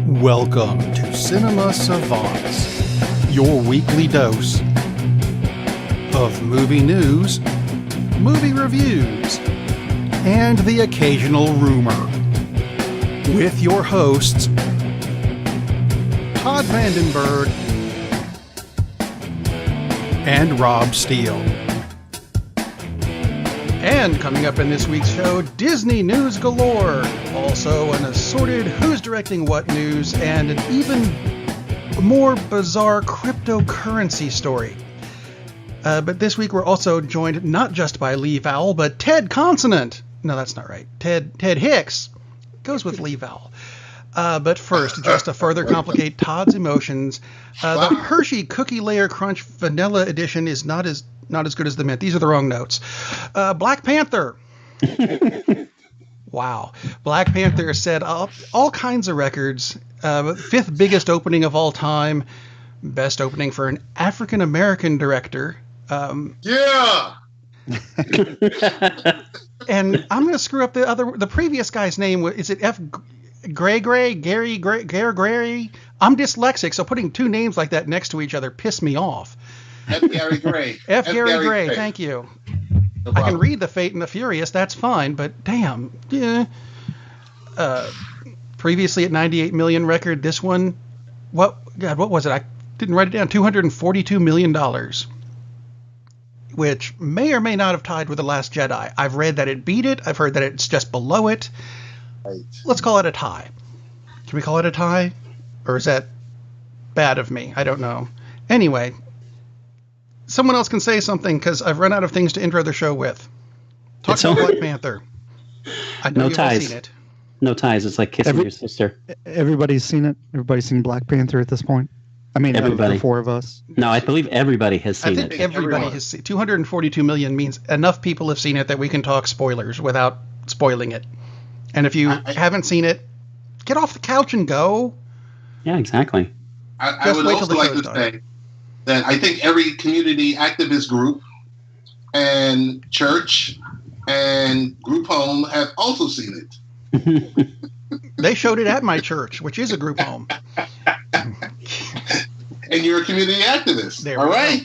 Welcome to Cinema Savants, your weekly dose of movie news, movie reviews, and the occasional rumor. With your hosts, Todd Vandenberg and Rob Steele. And coming up in this week's show, Disney news galore. Also an assorted Who's Directing What news and an even more bizarre cryptocurrency story. But this week we're also joined not just by Lee Vowell, but Ted Consonant. No, that's not right. Ted Hicks. Goes with Lee Vowell. But first, just to further complicate Todd's emotions, the Hershey Cookie Layer Crunch Vanilla Edition is not as good as the mint. These are the wrong notes. Black Panther. Wow. Black Panther set up all kinds of records. Fifth biggest opening of all time. Best opening for an African-American director. Yeah! And I'm going to screw up the previous guy's name. Is it Gary? I'm dyslexic, so putting two names like that next to each other piss me off. F. Gary Gray. F. Gary Gray, thank you. No I can read The Fate and the Furious, that's fine, but damn. Yeah. Previously at 98 million record, this one, what was it? I didn't write it down. $242 million. Which may or may not have tied with The Last Jedi. I've read that it beat it. I've heard that it's just below it. Right. Let's call it a tie. Can we call it a tie? Or is that bad of me? I don't know. Anyway, someone else can say something because I've run out of things to intro the show with. Talk about Black Panther. I know no you've ties. all seen it. No ties. It's like kissing your sister. Everybody's seen it? Everybody's seen Black Panther at this point? I mean, everybody. The four of us? No, I believe everybody has seen I think it. everybody has seen it. 242 million means enough people have seen it that we can talk spoilers without spoiling it. And if you haven't seen it, get off the couch and go. Yeah, exactly. I would also like to say that I think every community activist group and church and group home have also seen it. They showed it at my church, which is a group home. And you're a community activist. All right.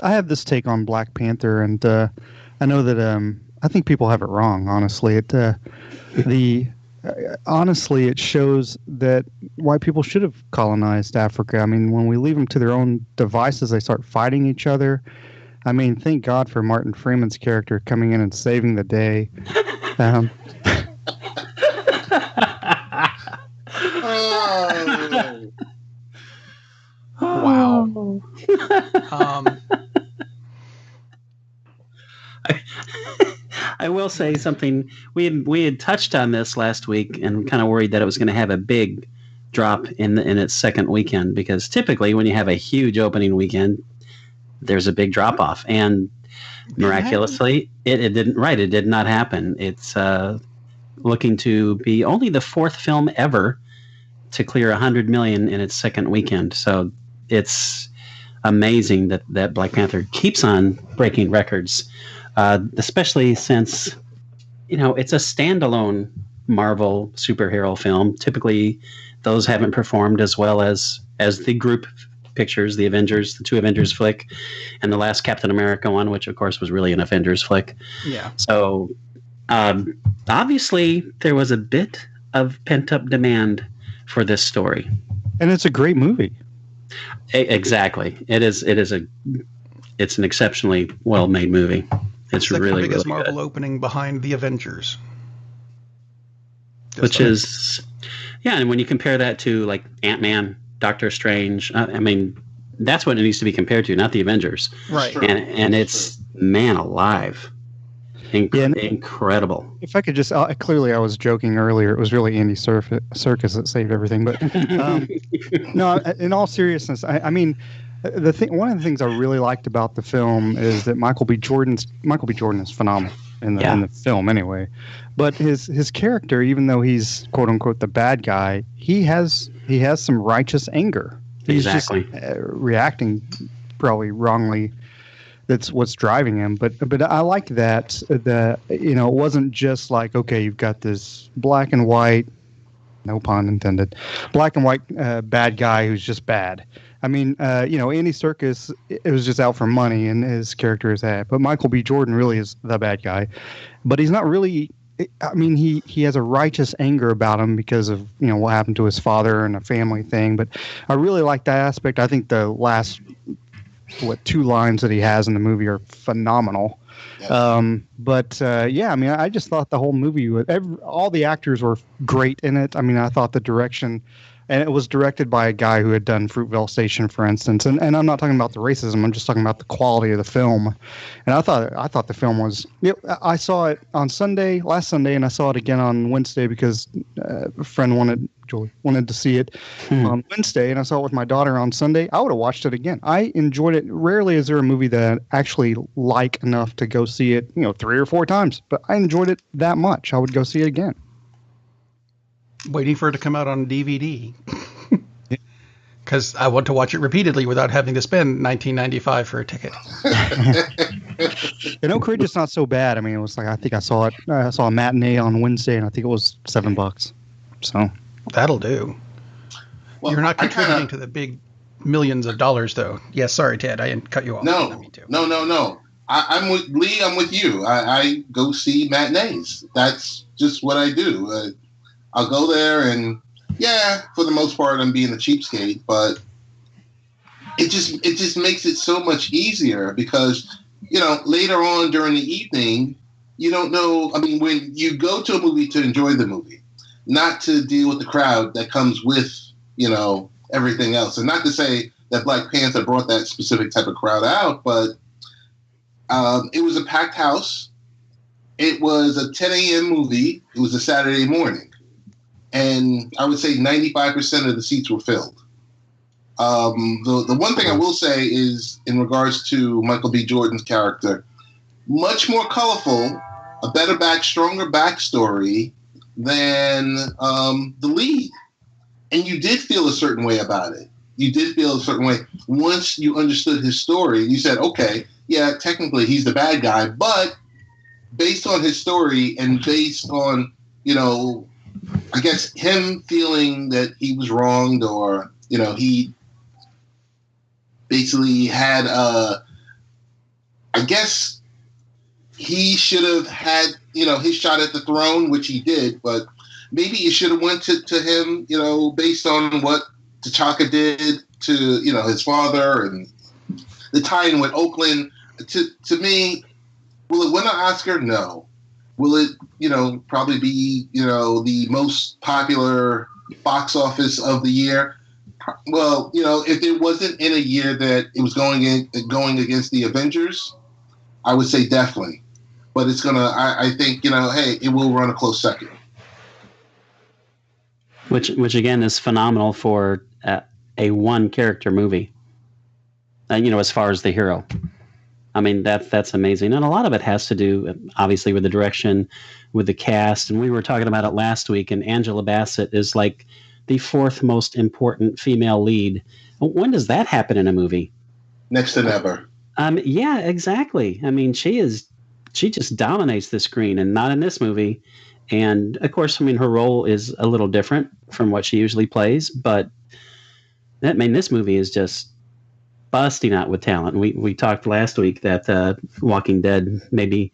I have this take on Black Panther, and I know that I think people have it wrong. Honestly, honestly, it shows that white people should have colonized Africa. I mean, when we leave them to their own devices, they start fighting each other. I mean, thank God for Martin Freeman's character coming in and saving the day. Wow. I will say something. We had touched on this last week and kind of worried that it was going to have a big drop in its second weekend, because typically when you have a huge opening weekend, there's a big drop off, and miraculously it didn't. Right, it did not happen. It's looking to be only the fourth film ever to clear 100 million in its second weekend. So it's amazing that Black Panther keeps on breaking records, especially since, it's a standalone Marvel superhero film. Typically, those haven't performed as well as the group pictures, the Avengers, the two Avengers flick, and the last Captain America one, which of course was really an Avengers flick. Yeah. So obviously there was a bit of pent-up demand for this story. And it's a great movie. Exactly. It's an exceptionally well-made movie. It's the really, biggest really Marvel good. opening behind the Avengers. Which is, yeah, and when you compare that to like Ant-Man, Doctor Strange, I mean, that's what it needs to be compared to, not the Avengers. Right. And it's, man alive. Incredible. If I could just, clearly I was joking earlier. It was really Andy Serkis that saved everything. But no, in all seriousness, I mean, one of the things I really liked about the film is that Michael B. Jordan is phenomenal in the film anyway. But his character, even though he's quote unquote the bad guy, he has some righteous anger. He's exactly just reacting probably wrongly that's what's driving him. But I like that it wasn't just like, okay, you've got this black and white, no pun intended, black and white bad guy who's just bad. I mean, Andy Serkis, it was just out for money, and his character is that. But Michael B. Jordan really is the bad guy, but he's not really. I mean, he has a righteous anger about him because of what happened to his father and a family thing. But I really like that aspect. I think the last 2 lines that he has in the movie are phenomenal. Yeah. I mean, I just thought the whole movie, all the actors were great in it. I mean, I thought the direction. And it was directed by a guy who had done Fruitvale Station, for instance. And I'm not talking about the racism. I'm just talking about the quality of the film. And I thought the film was. I saw it on last Sunday, and I saw it again on Wednesday because a friend Julie wanted to see it on Wednesday, and I saw it with my daughter on Sunday. I would have watched it again. I enjoyed it. Rarely is there a movie that I actually like enough to go see it, 3 or 4 times. But I enjoyed it that much. I would go see it again. Waiting for it to come out on DVD because I want to watch it repeatedly without having to spend $19.95 for a ticket. Oak Ridge is not so bad. I mean, it was like, I think I saw a matinee on Wednesday, and I think it was $7. So that'll do. Well, you're not contributing to the big millions of dollars, though. Yes, sorry, Ted, I didn't cut you off. No. I'm with Lee. I'm with you. I go see matinees. That's just what I do. I'll go there, and for the most part, I'm being a cheapskate, but it just makes it so much easier because, later on during the evening, you don't know. I mean, when you go to a movie to enjoy the movie, not to deal with the crowd that comes with, everything else. And not to say that Black Panther brought that specific type of crowd out, but it was a packed house. It was a 10 a.m. movie. It was a Saturday morning. And I would say 95% of the seats were filled. The one thing I will say is, in regards to Michael B. Jordan's character, much more colorful, a better stronger backstory than the lead. And you did feel a certain way about it. You did feel a certain way. Once you understood his story, you said, okay, yeah, technically he's the bad guy, but based on his story and based on, I guess him feeling that he was wronged, or, he basically had, I guess he should have had, his shot at the throne, which he did, but maybe it should have went to him, based on what T'Chaka did to, his father and the tie-in with Oakland. To me, will it win an Oscar? No. Will it, probably be, the most popular box office of the year? Well, if it wasn't in a year that it was going against the Avengers, I would say definitely. But it's I think, hey, it will run a close second. Which again is phenomenal for a one character movie. As far as the hero. I mean, that's amazing. And a lot of it has to do, obviously, with the direction, with the cast. And we were talking about it last week, and Angela Bassett is like the 4th most important female lead. When does that happen in a movie? Next to never. Yeah, exactly. I mean, she just dominates the screen, and not in this movie. And, of course, I mean, her role is a little different from what she usually plays. But, this movie is just busting out with talent. We talked last week that Walking Dead may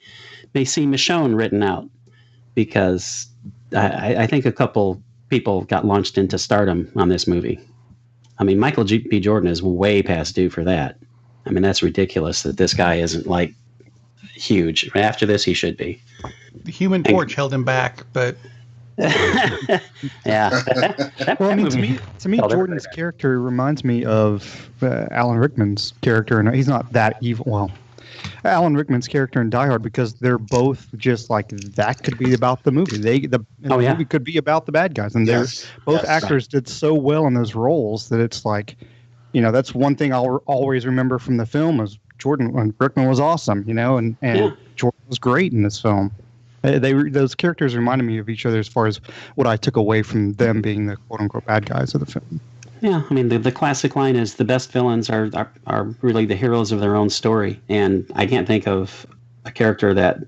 see Michonne written out because I think a couple people got launched into stardom on this movie. I mean, Michael B. Jordan is way past due for that. I mean, that's ridiculous that this guy isn't like huge. After this, he should be. The Human Torch held him back, but yeah. Well, I mean, to me, Jordan's character reminds me of Alan Rickman's character, and he's not that evil. Well, Alan Rickman's character in Die Hard, because they're both just like, that could be about the movie. The movie could be about the bad guys, and both actors did so well in those roles that it's like, that's one thing I'll always remember from the film is Rickman was awesome, and Jordan was great in this film. Those characters reminded me of each other as far as what I took away from them being the quote unquote bad guys of the film. Yeah, I mean, the classic line is the best villains are really the heroes of their own story. And I can't think of a character that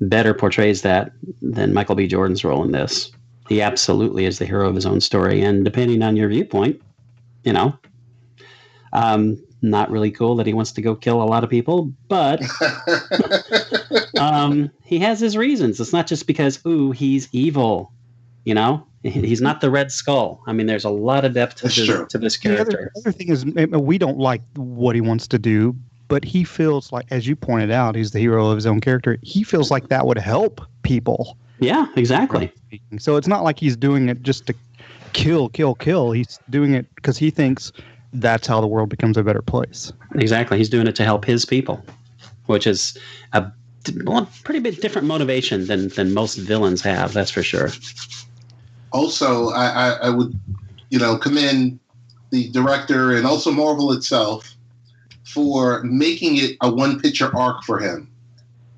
better portrays that than Michael B. Jordan's role in this. He absolutely is the hero of his own story. And depending on your viewpoint, you know, not really cool that he wants to go kill a lot of people, but he has his reasons. It's not just because, ooh, he's evil, you know? He's not the Red Skull. I mean, there's a lot of depth to this character. The other thing is, we don't like what he wants to do, but he feels like, as you pointed out, he's the hero of his own character. He feels like that would help people. Yeah, exactly. So it's not like he's doing it just to kill. He's doing it because he thinks that's how the world becomes a better place. Exactly. He's doing it to help his people, which is a pretty bit different motivation than most villains have, that's for sure. Also, I would, commend the director and also Marvel itself for making it a one-picture arc for him.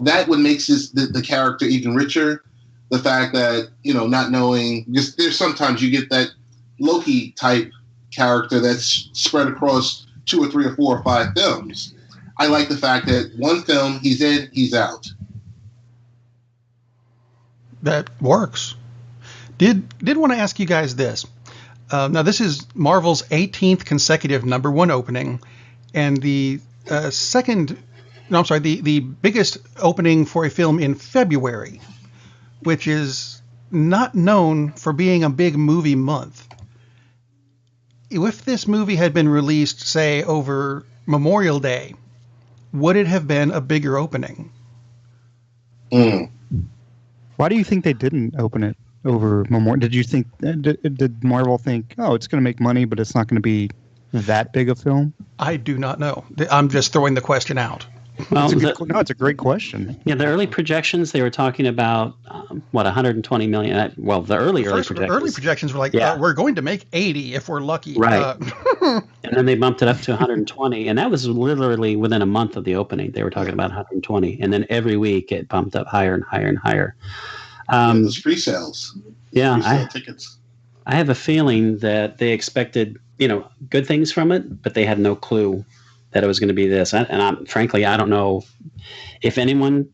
That what makes the character even richer. The fact that, not knowing, just there's sometimes you get that Loki type character that's spread across 2 or 3 or 4 or 5 films. I like the fact that one film, he's in, he's out. That works. Did want to ask you guys this. Now, this is Marvel's 18th consecutive #1 opening, and the the biggest opening for a film in February, which is not known for being a big movie month. If this movie had been released, say, over Memorial Day, would it have been a bigger opening? Why do you think they didn't open it over Memorial? Did you think did Marvel think, oh, it's going to make money, but it's not going to be that big a film? I do not know. I'm just throwing the question out. Well, it's a great question. Yeah, the early projections, they were talking about, 120 million. Well, the early projections were like, we're going to make 80 if we're lucky. Right. And then they bumped it up to 120. And that was literally within a month of the opening. They were talking about 120. And then every week it bumped up higher and higher and higher. Those pre-sales. Yeah. Pre-sale tickets. I have a feeling that they expected, good things from it, but they had no clue that it was going to be this. And frankly, I don't know if anyone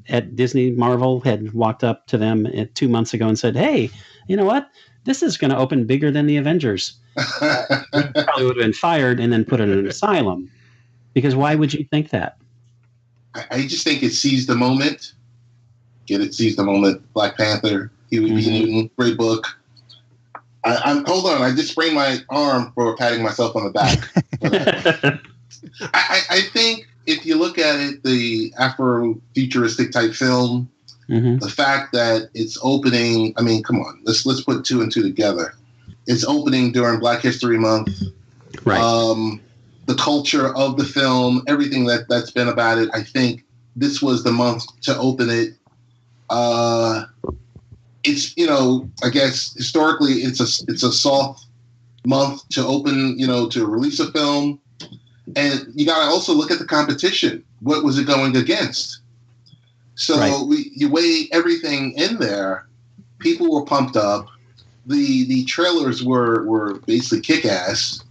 at Disney Marvel had walked up to them 2 months ago and said, hey, you know what? This is going to open bigger than the Avengers. Probably would have been fired and then put in an asylum. Because why would you think that? I just think it seized the moment. Seized the moment. Black Panther, Huey P. Newton, great book. Hold on, I just sprained my arm for patting myself on the back. I think if you look at it, the Afro-futuristic type film, the fact that it's opening, I mean, come on, let's put 2 and 2 together. It's opening during Black History Month. Right. The culture of the film, everything that's been about it, I think this was the month to open it. It's, I guess historically it's a soft month to open, to release a film. And you got to also look at the competition. What was it going against? So you weigh everything in there. People were pumped up. The trailers were basically kick-ass.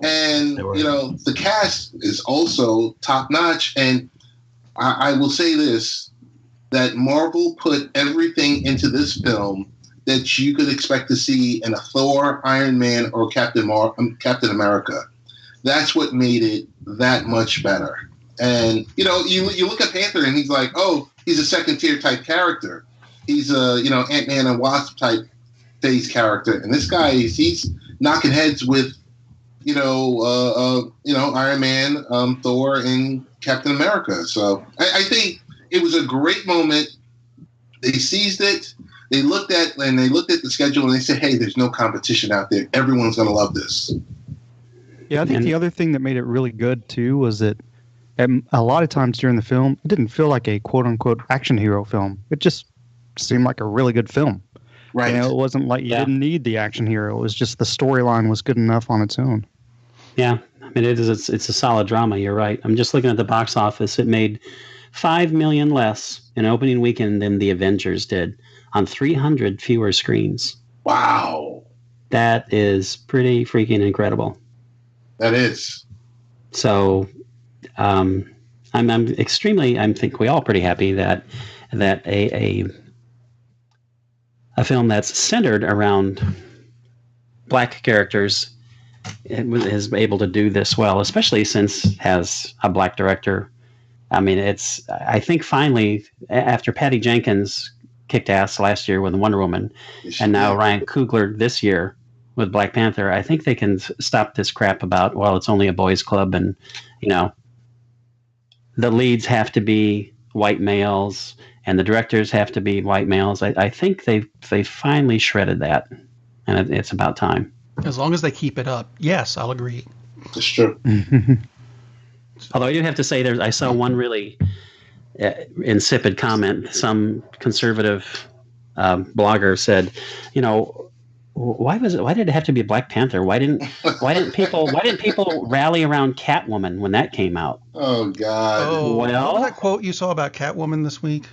And, the cast is also top-notch. And I will say this, that Marvel put everything into this film that you could expect to see in a Thor, Iron Man, or Captain America. That's what made it that much better. And, you look at Panther and he's like, oh, he's a second-tier type character. He's a, Ant-Man and Wasp type phase character. And this guy, he's knocking heads with, Iron Man, Thor, and Captain America. So I think it was a great moment. They seized it. They looked at the schedule and they said, hey, there's no competition out there. Everyone's going to love this. Yeah, I think the other thing that made it really good, too, was that a lot of times during the film, it didn't feel like a quote-unquote action hero film. It just seemed like a really good film. Right. It wasn't like you didn't need the action hero. It was just the storyline was good enough on its own. Yeah, I mean, it's a solid drama. You're right. I'm just looking at the box office. It made $5 million less in opening weekend than the Avengers did on 300 fewer screens. Wow. That is pretty freaking incredible. That is. So, I'm extremely. I think we all pretty happy that a film that's centered around black characters is able to do this well, especially since it has a black director. I mean, I think finally, after Patty Jenkins kicked ass last year with Wonder Woman, and now Ryan Coogler this year with Black Panther, I think they can stop this crap about, well, it's only a boys' club, and, the leads have to be white males, and the directors have to be white males. I think they finally shredded that, and it's about time. As long as they keep it up, yes, I'll agree. It's true. Although I do have to say, I saw one really insipid comment. Some conservative blogger said, why did it have to be a Black Panther? Why didn't people rally around Catwoman when that came out? Oh God! Oh, well, what was that quote you saw about Catwoman this week?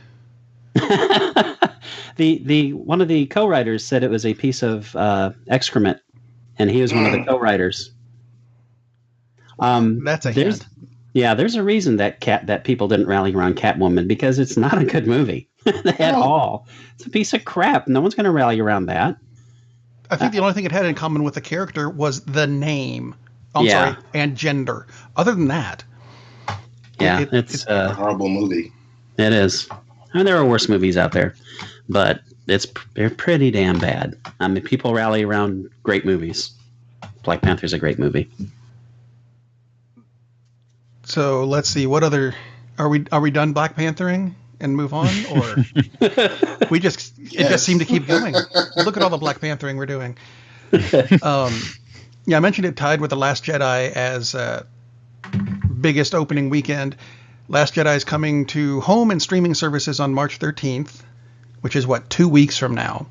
the one of the co-writers said it was a piece of excrement, and he was one of the co-writers. That's a hint. Yeah, there's a reason that people didn't rally around Catwoman, because it's not a good movie at all. It's a piece of crap. No one's going to rally around that. I think the only thing it had in common with the character was the name. And gender. Other than that, it's a horrible movie. It is. I mean, there are worse movies out there, but they're pretty damn bad. I mean, people rally around great movies. Black Panther's a great movie. So let's see. What other are we done Black Panthering and move on, or it just seemed to keep going? Look at all the Black Panthering we're doing. I mentioned it tied with The Last Jedi as biggest opening weekend. Last Jedi is coming to home and streaming services on March 13th, which is 2 weeks from now.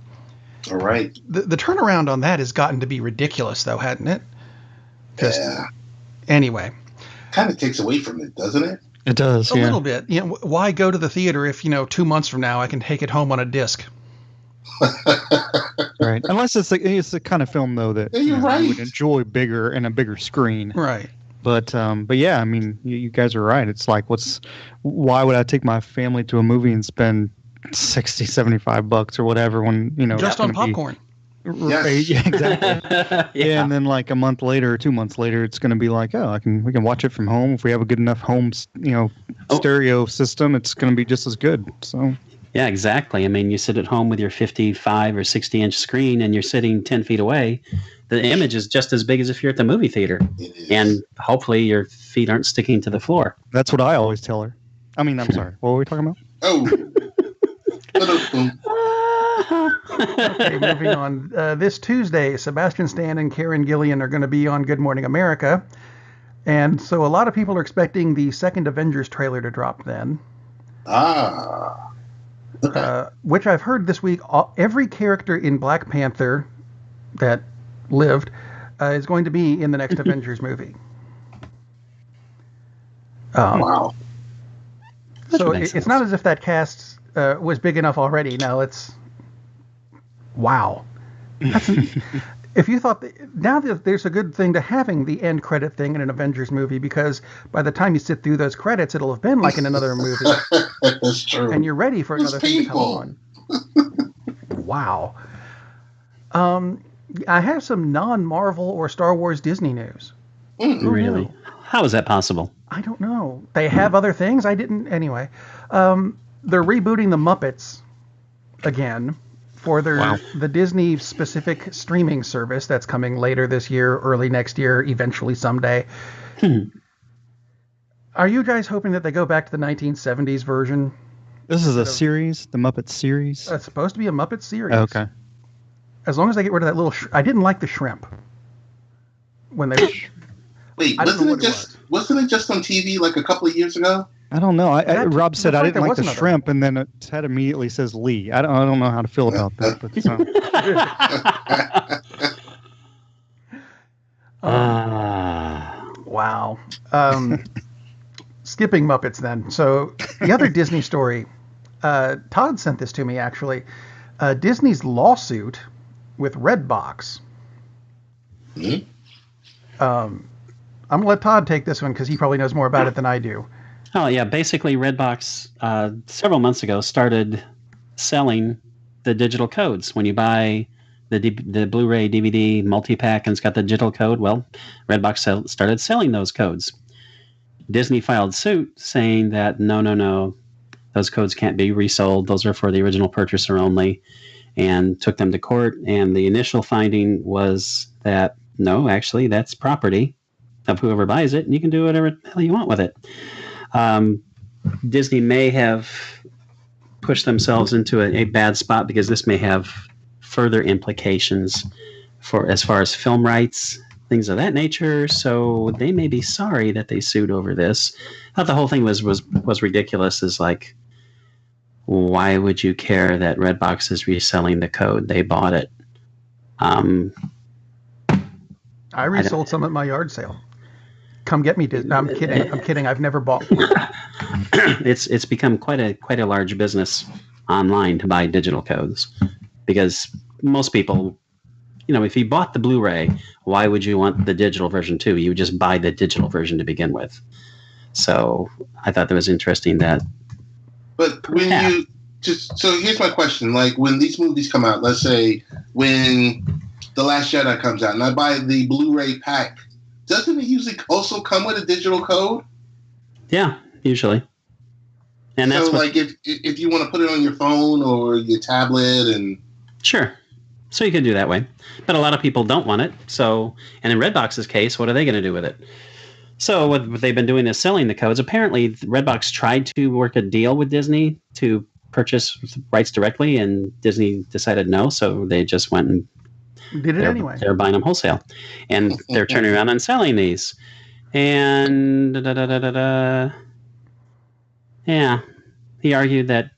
All right. The turnaround on that has gotten to be ridiculous, though, hadn't it? Yeah. Anyway. Kind of takes away from it, doesn't it? It does, a little bit. Why go to the theater if 2 months from now I can take it home on a disc? Right. Unless it's the kind of film though that you would enjoy bigger and a bigger screen. Right. But yeah, I mean, you guys are right. It's like, why would I take my family to a movie and spend $60, $75 or whatever when just on popcorn? Yes. Yeah, exactly. Yeah, and then like a month later or 2 months later, it's going to be like, we can watch it from home. If we have a good enough home, stereo system, it's going to be just as good. So. Yeah, exactly. I mean, you sit at home with your 55 or 60-inch screen, and you're sitting 10 feet away. The image is just as big as if you're at the movie theater, and hopefully your feet aren't sticking to the floor. That's what I always tell her. I mean, I'm sorry. What were we talking about? Oh. Okay, moving on. This Tuesday, Sebastian Stan and Karen Gillan are going to be on Good Morning America. And so a lot of people are expecting the second Avengers trailer to drop then. Which I've heard this week, every character in Black Panther that lived is going to be in the next Avengers movie. Wow. So it's not as if that cast was big enough already. Now it's... Wow. If you thought... Now there's a good thing to having the end credit thing in an Avengers movie, because by the time you sit through those credits, it'll have been like in another movie. That's true. And you're ready for another thing to come on. Wow. I have some non-Marvel or Star Wars Disney news. Really? How is that possible? I don't know. They have other things. I didn't. Anyway, they're rebooting the Muppets again for the Disney specific streaming service that's coming later this year, early next year, eventually someday. Are you guys hoping that they go back to the 1970s version? This is a series, the Muppet series. It's supposed to be a Muppet series. Okay. As long as they get rid of that little... I didn't like the shrimp. When they... Wait, wasn't it just on TV like a couple of years ago? I don't know. Rob said I didn't like the shrimp, and then it immediately says Lee. I don't know how to feel about that. But, wow. Skipping Muppets then. So the other Disney story, Todd sent this to me actually. Disney's lawsuit with Redbox Mm-hmm. I'm going to let Todd take this one because he probably knows more about it than I do. Oh, yeah. Basically, Redbox several months ago started selling the digital codes. When you buy the Blu-ray DVD multi-pack and it's got the digital code, well, Redbox started selling those codes. Disney filed suit saying that no, those codes can't be resold. Those are for the original purchaser only, and took them to court. And the initial finding was that, no, actually, that's property of whoever buys it, and you can do whatever the hell you want with it. Disney may have pushed themselves into a bad spot because this may have further implications for as far as film rights, things of that nature. So they may be sorry that they sued over this. I thought the whole thing was ridiculous. Is like, why would you care that Redbox is reselling the code? They bought it. I resold some at my yard sale. Come get me, Disney. I'm kidding. I've never bought one. It's become quite a large business online to buy digital codes, because most people, if you bought the Blu-ray, why would you want the digital version too? You would just buy the digital version to begin with. So I thought that was interesting that. But when so here's my question: like when these movies come out, let's say when The Last Jedi comes out, and I buy the Blu-ray pack, doesn't it usually also come with a digital code? Yeah, usually. And that's so, like, if you want to put it on your phone or your tablet, and sure, so you can do that way. But a lot of people don't want it. So, and in Redbox's case, what are they going to do with it? So, what they've been doing is selling the codes. Apparently, Redbox tried to work a deal with Disney to purchase rights directly, and Disney decided no. So they just went and did it anyway. They're buying them wholesale, and they're turning around and selling these. And yeah, he argued that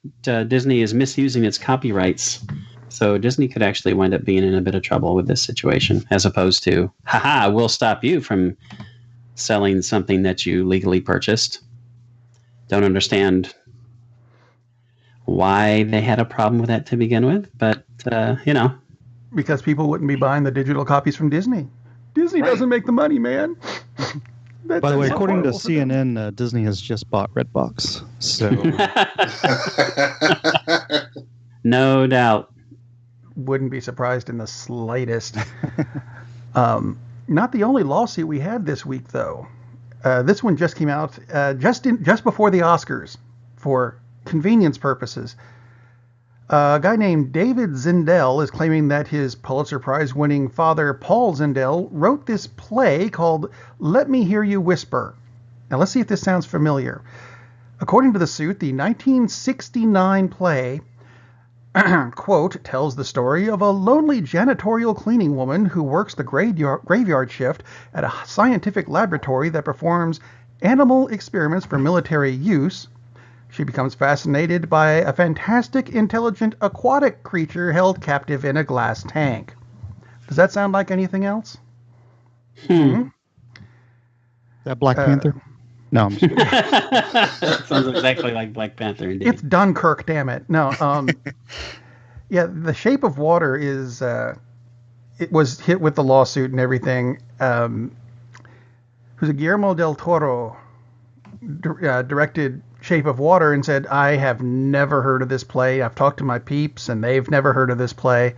Disney is misusing its copyrights. So Disney could actually wind up being in a bit of trouble with this situation, as opposed to, haha, we'll stop you from selling something that you legally purchased. Don't understand why they had a problem with that to begin with, but because people wouldn't be buying the digital copies from Disney. Disney doesn't make the money, man. By the way, according to CNN, Disney has just bought Redbox. So no doubt. Wouldn't be surprised in the slightest. Not the only lawsuit we had this week, though. This one just came out just before the Oscars for convenience purposes. A guy named David Zindel is claiming that his Pulitzer Prize-winning father, Paul Zindel, wrote this play called Let Me Hear You Whisper. Now, let's see if this sounds familiar. According to the suit, the 1969 play, quote, tells the story of a lonely janitorial cleaning woman who works the graveyard shift at a scientific laboratory that performs animal experiments for military use. She becomes fascinated by a fantastic, intelligent, aquatic creature held captive in a glass tank. Does that sound like anything else? Is that Black Panther? No, I'm just kidding. Sounds exactly like Black Panther, indeed. It's Dunkirk, damn it. No, yeah, The Shape of Water is, it was hit with the lawsuit and everything. Who's a Guillermo del Toro directed Shape of Water and said, I have never heard of this play. I've talked to my peeps and they've never heard of this play.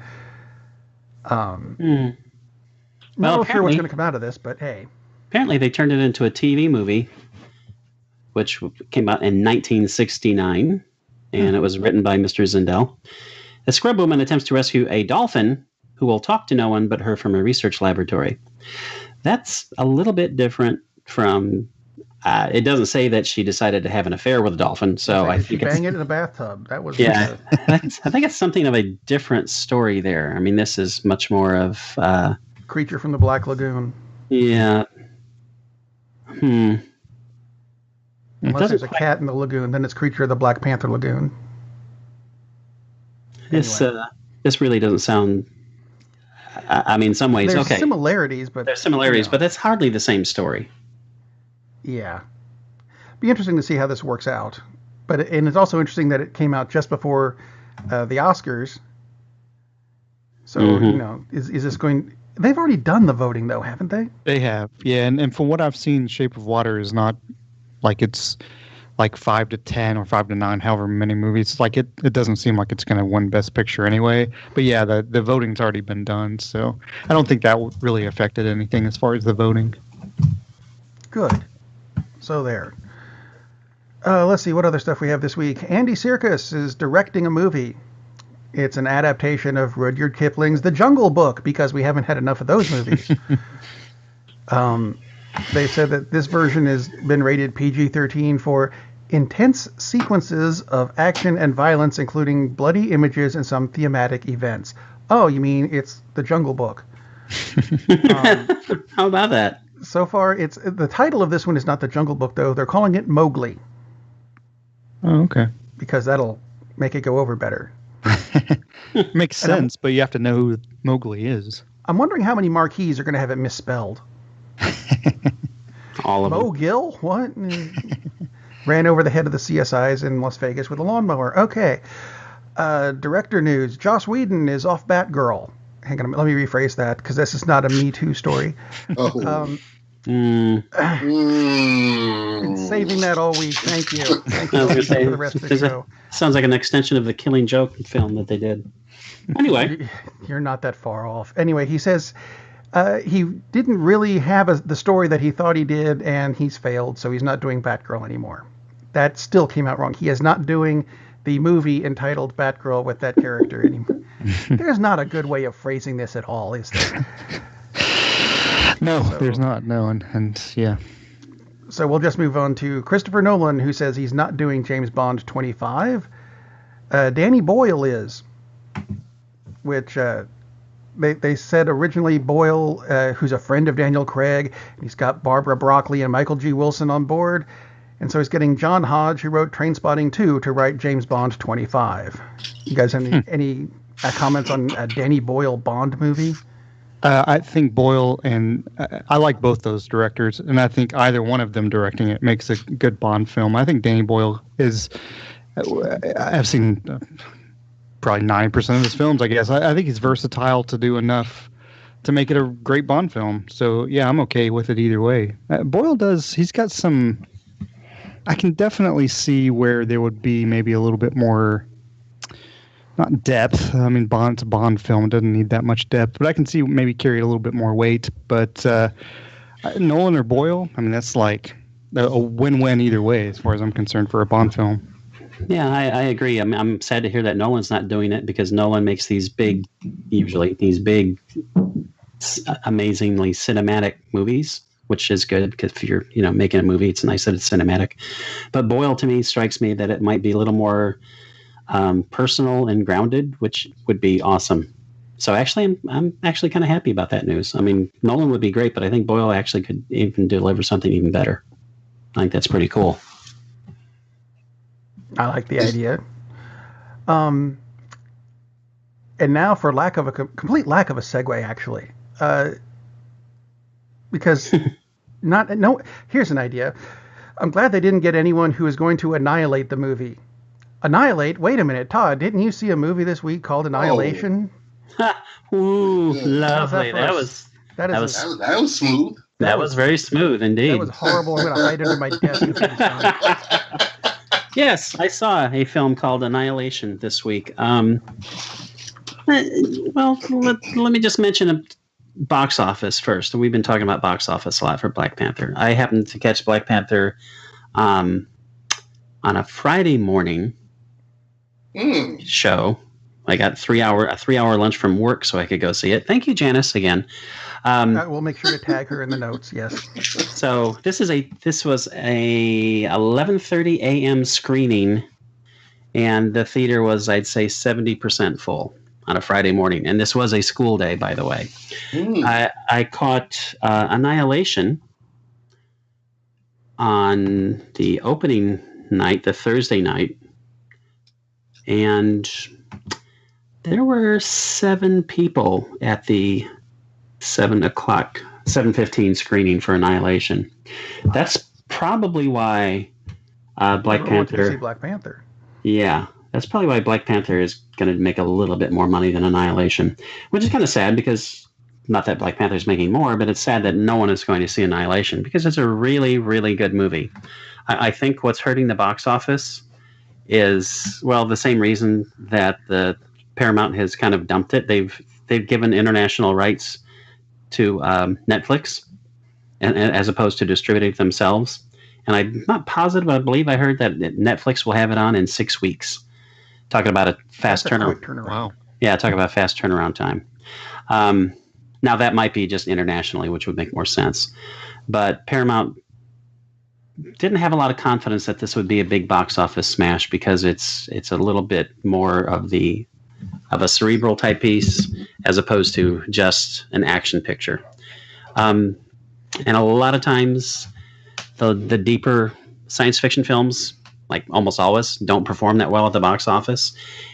Not sure what's going to come out of this, but hey. Apparently they turned it into a TV movie, which came out in 1969, and it was written by Mr. Zindel. A scrub woman attempts to rescue a dolphin who will talk to no one but her from a research laboratory. That's a little bit different from... it doesn't say that she decided to have an affair with a dolphin, so I think bang it in a bathtub. That was I think it's something of a different story there. I mean, this is much more of Creature from the Black Lagoon. Yeah. Unless there's a cat in the lagoon, then it's Creature of the Black Panther Lagoon. This really doesn't sound. I mean, in some ways, there's okay. Similarities, but there's similarities, but that's hardly the same story. Yeah. Be interesting to see how this works out. And it's also interesting that it came out just before the Oscars. So, is this going... They've already done the voting, though, haven't they? They have, yeah. And from what I've seen, Shape of Water is not like it's like 5 to 10 or 5 to 9, however many movies. Like it doesn't seem like it's going to win Best Picture anyway. But yeah, the voting's already been done, so I don't think that really affected anything as far as the voting. Good. So there. Let's see what other stuff we have this week. Andy Serkis is directing a movie. It's an adaptation of Rudyard Kipling's The Jungle Book, because we haven't had enough of those movies. They said that this version has been rated PG-13 for intense sequences of action and violence, including bloody images and some thematic events. Oh, you mean it's The Jungle Book? How about that? So far, the title of this one is not The Jungle Book, though. They're calling it Mowgli. Oh, okay. Because that'll make it go over better. Makes sense, but you have to know who Mowgli is. I'm wondering how many marquees are going to have it misspelled. All of them. Mo-Gill? What? Ran over the head of the CSIs in Las Vegas with a lawnmower. Okay. Director news. Joss Whedon is off Batgirl. Hang on, let me rephrase that, because this is not a Me Too story. Oh. Been saving that all week. Thank you. Thank you for the rest of the show. Sounds like an extension of the Killing Joke film that they did. Anyway. You're not that far off. Anyway, he says he didn't really have the story that he thought he did, and he's failed, so he's not doing Batgirl anymore. That still came out wrong. He is not doing the movie entitled Batgirl with that character anymore. There's not a good way of phrasing this at all, is there? No, there's not. No, and yeah. So we'll just move on to Christopher Nolan, who says he's not doing James Bond 25. Danny Boyle is, which they said originally Boyle, who's a friend of Daniel Craig, and he's got Barbara Broccoli and Michael G. Wilson on board. And so he's getting John Hodge, who wrote Trainspotting 2, to write James Bond 25. You guys have any comments on a Danny Boyle Bond movie? I think Boyle and I like both those directors, and I think either one of them directing it makes a good Bond film. I think Danny Boyle is. I've seen probably 90% of his films. I guess I think he's versatile to do enough to make it a great Bond film. So yeah, I'm okay with it either way. Boyle does. He's got some. I can definitely see where there would be maybe a little bit more. Not depth. I mean, Bond's a Bond film. It doesn't need that much depth. But I can see maybe carry a little bit more weight. But Nolan or Boyle, I mean, that's like a win-win either way as far as I'm concerned for a Bond film. Yeah, I agree. I'm sad to hear that Nolan's not doing it, because Nolan makes these big, amazingly cinematic movies, which is good, because if you're making a movie, it's nice that it's cinematic. But Boyle, to me, strikes me that it might be a little more personal and grounded, which would be awesome. So actually, I'm actually kind of happy about that news. I mean, Nolan would be great, but I think Boyle actually could even deliver something even better. I think that's pretty cool. I like the idea. And now, for complete lack of a segue, actually, because here's an idea. I'm glad they didn't get anyone who is going to annihilate the movie. Annihilate? Wait a minute, Todd. Didn't you see a movie this week called Annihilation? Ooh, lovely. That was smooth. That was very smooth indeed. That was horrible. I'm going to hide under my desk. Yes, I saw a film called Annihilation this week. Well, let me just mention a box office first. We've been talking about box office a lot for Black Panther. I happened to catch Black Panther on a Friday morning show. I got a 3-hour lunch from work so I could go see it. Thank you, Janice, again. We'll make sure to tag her in the notes. Yes. So this was a 11:30 a.m. screening, and the theater was, I'd say, 70% full on a Friday morning. And this was a school day, by the way. I caught Annihilation on the opening night, the Thursday night, and there were 7 people at the 7:15 screening for Annihilation. That's probably why Black Panther. See Black Panther. Yeah, that's probably why Black Panther is going to make a little bit more money than Annihilation, which is kind of sad because not that Black Panther's making more, but it's sad that no one is going to see Annihilation because it's a really, really good movie. I think what's hurting the box office is, well, the same reason that the Paramount has kind of dumped it. They've given international rights to Netflix, and as opposed to distributing it themselves. And I'm not positive, but I believe I heard that Netflix will have it on in 6 weeks. Talking about a fast turnaround. Wow. Yeah, talk about fast turnaround time. Now that might be just internationally, which would make more sense. But Paramount didn't have a lot of confidence that this would be a big box office smash because it's a little bit more of a cerebral type piece as opposed to just an action picture. And a lot of times the deeper science fiction films, like almost always, don't perform that well at the box office.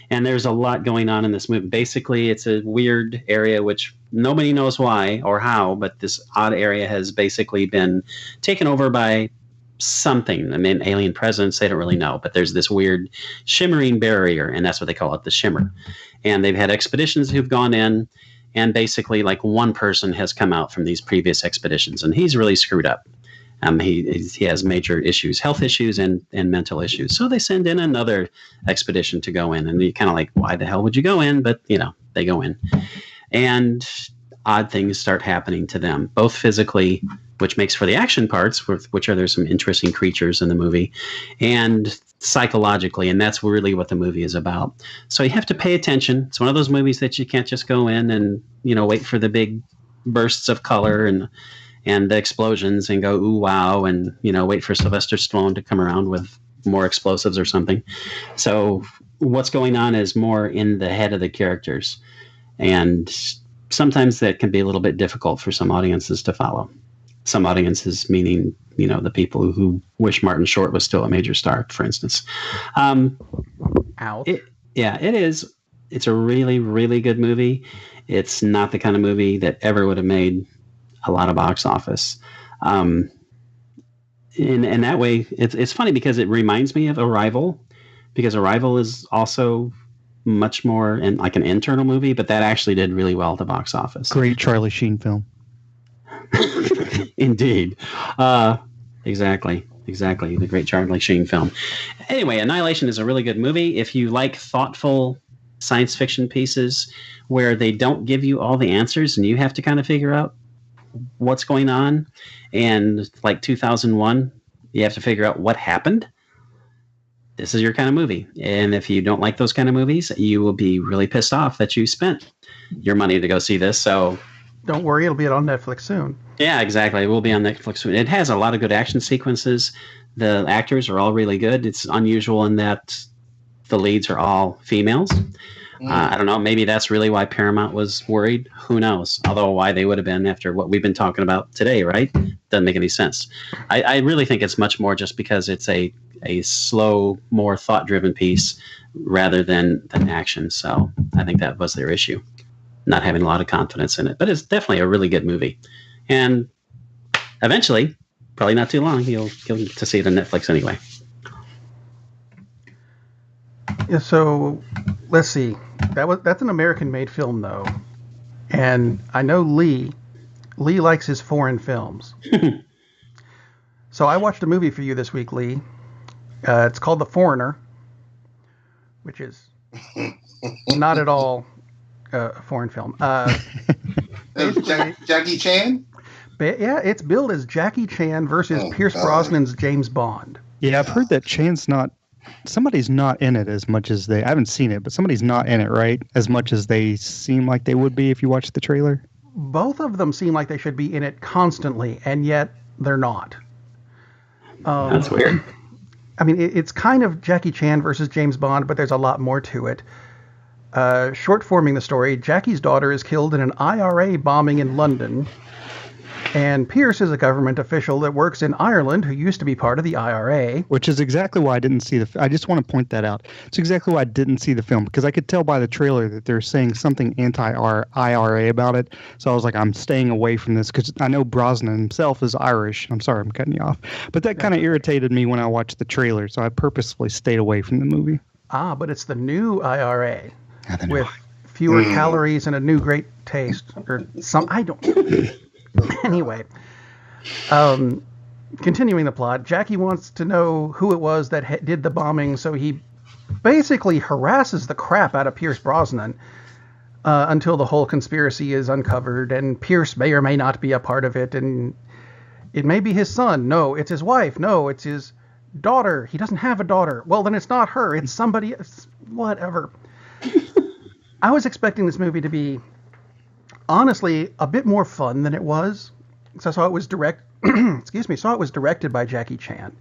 And there's a lot going on in this movie. Basically, it's a weird area which nobody knows why or how, but this odd area has basically been taken over by something. I mean, alien presence, they don't really know, but there's this weird shimmering barrier, and that's what they call it, the shimmer. And they've had expeditions who've gone in, and basically like one person has come out from these previous expeditions, and he's really screwed up. He has major issues, health issues and mental issues. So they send in another expedition to go in, and you're kind of like, why the hell would you go in? But, they go in. And odd things start happening to them, both physically, which makes for the action parts, which are there's some interesting creatures in the movie, and psychologically, and that's really what the movie is about. So you have to pay attention. It's one of those movies that you can't just go in and, wait for the big bursts of color and the explosions and go, ooh, wow, and, wait for Sylvester Stallone to come around with more explosives or something. So what's going on is more in the head of the characters. And sometimes that can be a little bit difficult for some audiences to follow. Some audiences, meaning, the people who wish Martin Short was still a major star, for instance. Ouch. It is. It's a really, really good movie. It's not the kind of movie that ever would have made a lot of box office. In that way, it's funny because it reminds me of Arrival, because Arrival is also much more like an internal movie, but that actually did really well at the box office. Great Charlie Sheen film. Indeed. Exactly. The great Charlie Sheen film. Anyway, Annihilation is a really good movie. If you like thoughtful science fiction pieces where they don't give you all the answers and you have to kind of figure out what's going on, and like 2001, you have to figure out what happened, this is your kind of movie. And if you don't like those kind of movies, you will be really pissed off that you spent your money to go see this. So don't worry, it'll be on Netflix soon. Yeah, exactly. It will be on Netflix soon. It has a lot of good action sequences. The actors are all really good. It's unusual in that the leads are all females. I don't know. Maybe that's really why Paramount was worried. Who knows? Although why they would have been after what we've been talking about today, right? Doesn't make any sense. I really think it's much more just because it's a slow, more thought-driven piece rather than action. So I think that was their issue, not having a lot of confidence in it. But it's definitely a really good movie. And eventually, probably not too long, you'll get to see it on Netflix anyway. Yeah, so let's see. That's an American-made film, though, and I know Lee likes his foreign films. So I watched a movie for you this week, Lee. It's called The Foreigner, which is not at all a foreign film. Jackie Chan? Yeah, it's billed as Jackie Chan versus Pierce Brosnan's James Bond. Yeah, I've heard that somebody's not in it as much as I haven't seen it, but somebody's not in it, right? As much as they seem like they would be if you watch the trailer. Both of them seem like they should be in it constantly, and yet they're not. That's weird. I mean, it's kind of Jackie Chan versus James Bond, but there's a lot more to it. Short forming the story, Jackie's daughter is killed in an IRA bombing in London, and Pierce is a government official that works in Ireland who used to be part of the IRA. Which is exactly why I didn't see I just want to point that out. It's exactly why I didn't see the film, because I could tell by the trailer that they're saying something anti-IRA about it. So I was like, I'm staying away from this, because I know Brosnan himself is Irish. I'm sorry, I'm cutting you off. But that kind of irritated me when I watched the trailer, so I purposefully stayed away from the movie. But it's the new IRA with fewer calories and a new great taste, or some. I don't. Anyway, continuing the plot, Jackie wants to know who it was that did the bombing, so he basically harasses the crap out of Pierce Brosnan until the whole conspiracy is uncovered, and Pierce may or may not be a part of it, and it may be his son. No, it's his wife. No, it's his daughter. He doesn't have a daughter. Well, then it's not her. It's somebody else. Whatever. I was expecting this movie to be, honestly, a bit more fun than it was. So I saw it was saw it was directed by Jackie Chan.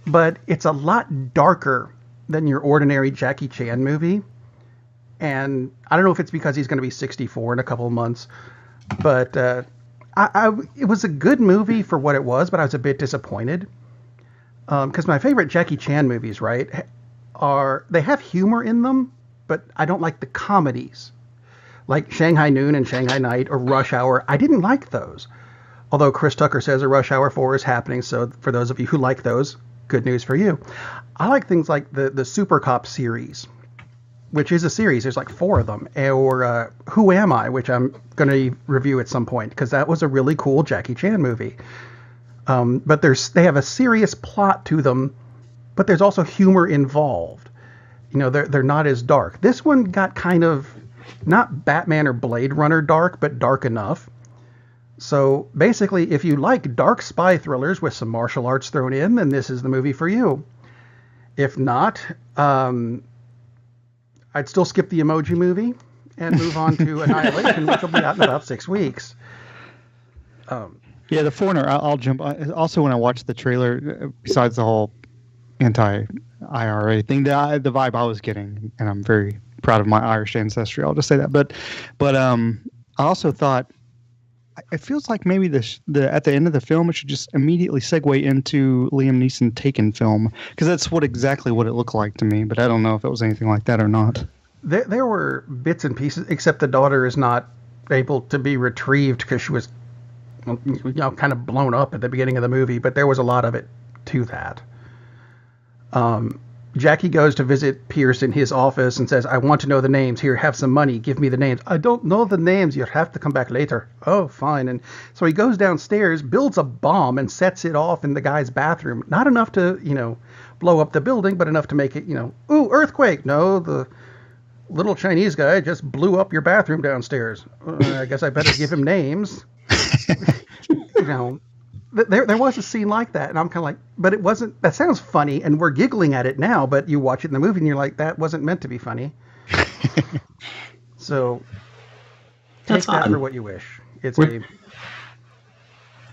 But it's a lot darker than your ordinary Jackie Chan movie. And I don't know if it's because he's going to be 64 in a couple of months, but it was a good movie for what it was, but I was a bit disappointed. Because my favorite Jackie Chan movies, right, they have humor in them, but I don't like the comedies. Like Shanghai Noon and Shanghai Night or Rush Hour. I didn't like those. Although Chris Tucker says a Rush Hour 4 is happening, so for those of you who like those, good news for you. I like things like the Super Cop series, which is a series. There's like 4 of them. Or Who Am I, which I'm going to review at some point, because that was a really cool Jackie Chan movie. But they have a serious plot to them, but there's also humor involved. You know, they're not as dark. This one got kind of not Batman or Blade Runner dark, but dark enough. So basically, if you like dark spy thrillers with some martial arts thrown in, then this is the movie for you. If not, I'd still skip the Emoji Movie and move on to Annihilation, which will be out in about 6 weeks. Yeah, The Foreigner, I'll jump. Also, when I watched the trailer, besides the whole anti-IRA thing, the vibe I was getting, and I'm very proud of my Irish ancestry, I'll just say that. But I also thought, it feels like maybe at the end of the film, it should just immediately segue into Liam Neeson Taken film, because that's exactly what it looked like to me. But I don't know if it was anything like that or not. There were bits and pieces, except the daughter is not able to be retrieved because she was, kind of blown up at the beginning of the movie. But there was a lot of it to that. Jackie goes to visit Pierce in his office and says, I want to know the names. Here, have some money. Give me the names. I don't know the names. You'll have to come back later. Oh, fine. And so he goes downstairs, builds a bomb, and sets it off in the guy's bathroom. Not enough to, blow up the building, but enough to make it, ooh, earthquake. No, the little Chinese guy just blew up your bathroom downstairs. I guess I better give him names. There was a scene like that, and I'm kind of like, but it wasn't, that sounds funny, and we're giggling at it now, but you watch it in the movie, and you're like, that wasn't meant to be funny. So, take that for what you wish. It's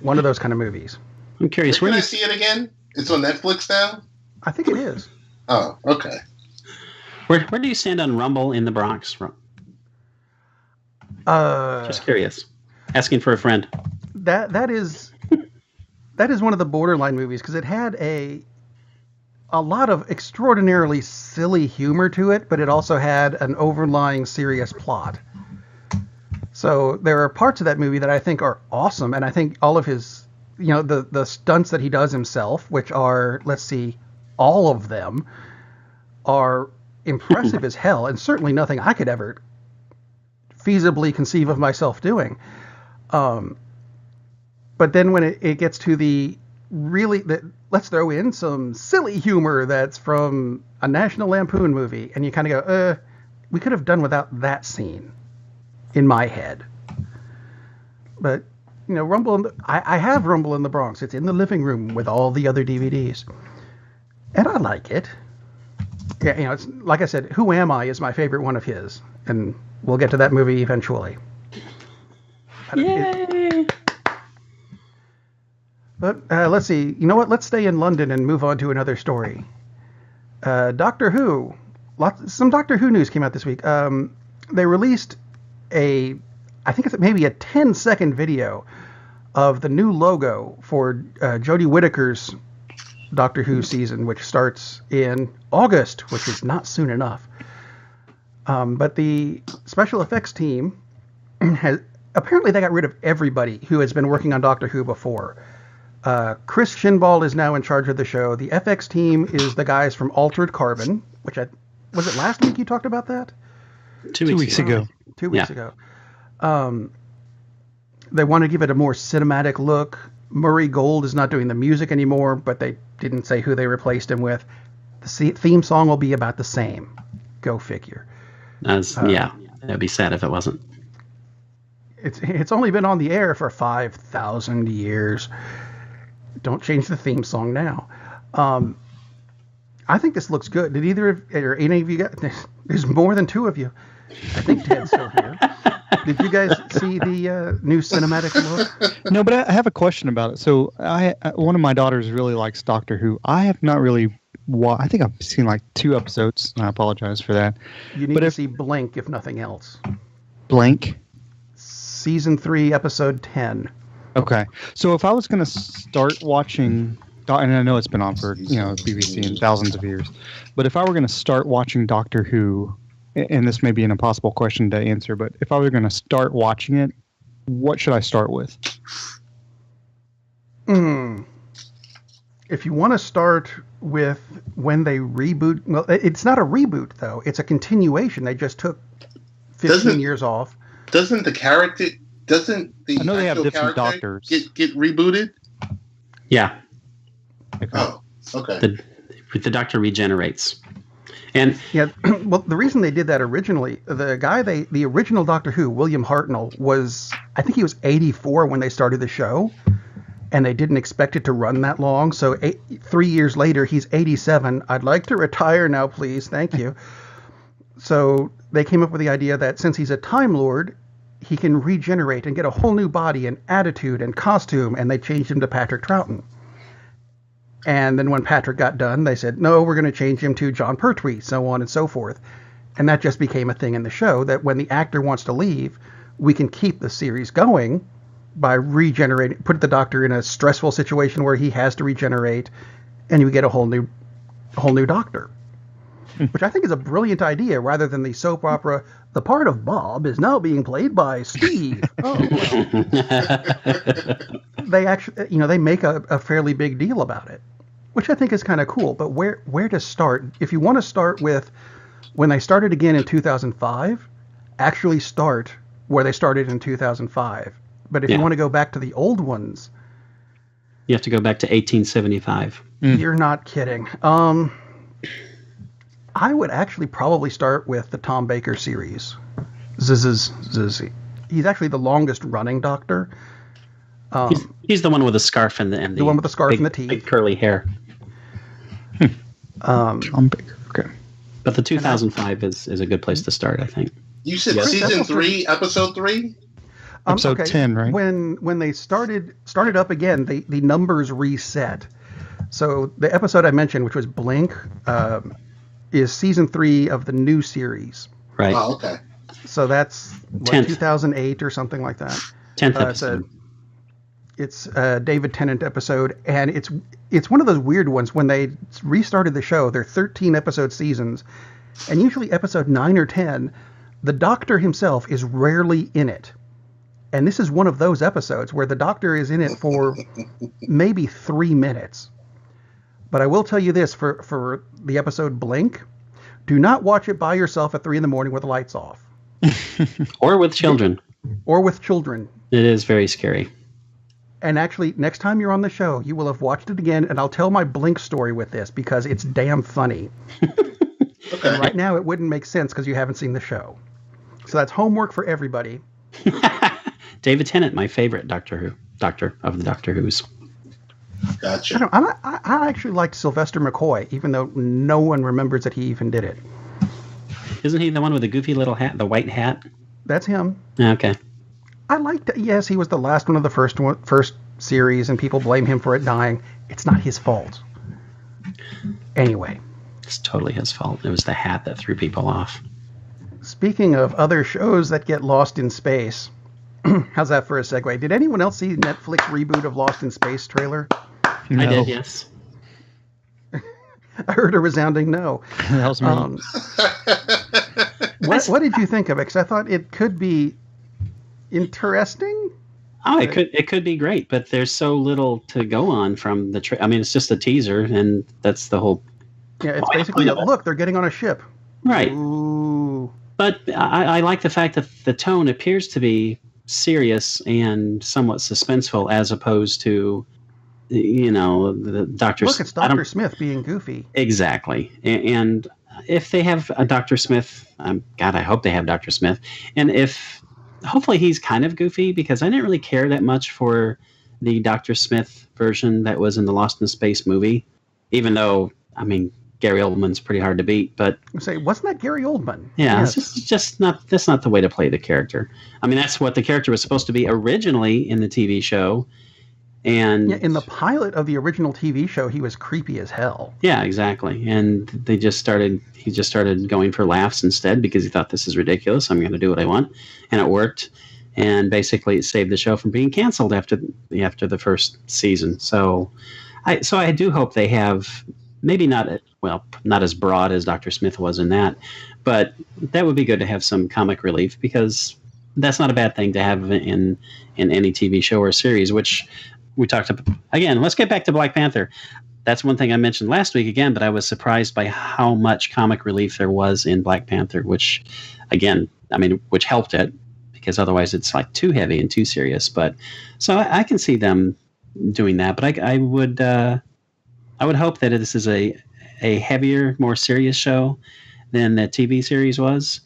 one of those kind of movies. I'm curious. Where can I see it again? It's on Netflix now? I think it is. Oh, okay. Where do you stand on Rumble in the Bronx? Just curious. Asking for a friend. That is one of the borderline movies, because it had a lot of extraordinarily silly humor to it, but it also had an overlying serious plot. So there are parts of that movie that I think are awesome, and I think all of his, the stunts that he does himself, which are, let's see, all of them, are impressive as hell, and certainly nothing I could ever feasibly conceive of myself doing. But then when it gets to let's throw in some silly humor that's from a National Lampoon movie, and you kind of go, we could have done without that scene, in my head. But, I have Rumble in the Bronx. It's in the living room with all the other DVDs. And I like it. Yeah, it's like I said, Who Am I is my favorite one of his. And we'll get to that movie eventually. Yay! But let's see. You know what? Let's stay in London and move on to another story. Doctor Who. Some Doctor Who news came out this week. They released I think it's maybe a 10-second video of the new logo for Jodie Whittaker's Doctor Who season, which starts in August, which is not soon enough. But the special effects team apparently they got rid of everybody who has been working on Doctor Who before. Chris Shinball is now in charge of the show. The FX team is the guys from Altered Carbon, which was it last week you talked about that? 2 weeks ago. 2 weeks ago. They want to give it a more cinematic look. Murray Gold is not doing the music anymore, but they didn't say who they replaced him with. The theme song will be about the same. Go figure. It'd be sad if it wasn't. It's only been on the air for 5,000 years. Don't change the theme song now. I think this looks good. Did any of you guys? There's more than two of you. I think Ted's still here. Did you guys see the new cinematic look? No, but I have a question about it. So one of my daughters really likes Doctor Who. I have not really I think I've seen like 2 episodes, and I apologize for that. You need to see Blink, if nothing else. Blink? Season 3, episode 10. Okay. So if I was going to start watching, and I know it's been on for, BBC and thousands of years, but if I were going to start watching Doctor Who, and this may be an impossible question to answer, but if I were going to start watching it, what should I start with? If you want to start with when they reboot, well, it's not a reboot, though. It's a continuation. They just took 15 years off. Doesn't the character, I know they have different doctors. Get rebooted? Yeah. Okay. Oh, okay. The Doctor regenerates. And yeah, well, the reason they did that originally, the original Doctor Who, William Hartnell, I think he was 84 when they started the show, and they didn't expect it to run that long. So 3 years later, he's 87. I'd like to retire now, please. Thank you. So they came up with the idea that since he's a Time Lord, he can regenerate and get a whole new body and attitude and costume, and they changed him to Patrick Troughton. And then when Patrick got done, they said, no, we're going to change him to John Pertwee, so on and so forth. And that just became a thing in the show, that when the actor wants to leave, we can keep the series going by put the Doctor in a stressful situation where he has to regenerate, and you get a whole new Doctor. Which I think is a brilliant idea, rather than the soap opera, the part of Bob is now being played by Steve. They actually, they make a fairly big deal about it, which I think is kind of cool. But where to start? If you want to start with when they started again in 2005, actually start where they started in 2005. But if you want to go back to the old ones, you have to go back to 1875. You're not kidding. I would actually probably start with the Tom Baker series. He's actually the longest running Doctor. He's the one with the scarf and the one with the scarf and the teeth, big curly hair. Tom Baker. Okay. But the 2005 is a good place to start, I think. You said season 3, episode 3? Episode 10, right? When they started up again, the numbers reset. So the episode I mentioned, which was Blink, is season 3 of the new series. Right. Oh, okay. So that's 2008 or something like that. 10th episode. It's a David Tennant episode, and it's one of those weird ones. When they restarted the show, they're 13 episode seasons, and usually episode 9 or 10, the Doctor himself is rarely in it. And this is one of those episodes where the Doctor is in it for maybe 3 minutes. But I will tell you this, for the episode Blink, do not watch it by yourself at 3 a.m. with the lights off. Or with children. Or with children. It is very scary. And actually, next time you're on the show, you will have watched it again, and I'll tell my Blink story with this, because it's damn funny. Okay. And right now, it wouldn't make sense because you haven't seen the show. So that's homework for everybody. David Tennant, my favorite Doctor of the Doctor Who's. Gotcha. I actually liked Sylvester McCoy, even though no one remembers that he even did it. Isn't he the one with the goofy little hat, the white hat? That's him. Okay. I liked it. Yes, he was the last one of the first series, and people blame him for it dying. It's not his fault. Anyway. It's totally his fault. It was the hat that threw people off. Speaking of other shows that get lost in space, how's that for a segue? Did anyone else see Netflix reboot of Lost in Space trailer? No. I did, yes. I heard a resounding no. That was me. What did you think of it? Because I thought it could be interesting. Oh, it could be great, but there's so little to go on from the I mean, it's just a teaser, and that's the whole. Yeah, it's basically look, they're getting on a ship. Right. Ooh. But I like the fact that the tone appears to be serious and somewhat suspenseful, as opposed to, the Dr. Look, it's Dr. Smith being goofy. Exactly. And if they have a Dr. Smith, God, I hope they have Dr. Smith. And hopefully he's kind of goofy, because I didn't really care that much for the Dr. Smith version that was in the Lost in Space movie, even though, Gary Oldman's pretty hard to beat, but wasn't that Gary Oldman? Yeah, Yes. it's just not. That's not the way to play the character. That's what the character was supposed to be originally in the TV show, and in the pilot of the original TV show, he was creepy as hell. Yeah, exactly. And he just started going for laughs instead, because he thought, this is ridiculous. I'm going to do what I want, and it worked. And basically, it saved the show from being canceled after the first season. So I do hope they have. Maybe not as broad as Dr. Smith was in that, but that would be good to have some comic relief, because that's not a bad thing to have in any TV show or series, which we talked about. Again, let's get back to Black Panther. That's one thing I mentioned last week again, but I was surprised by how much comic relief there was in Black Panther, which helped it, because otherwise it's like too heavy and too serious. But so I can see them doing that, but I would hope that this is a heavier, more serious show than the TV series was.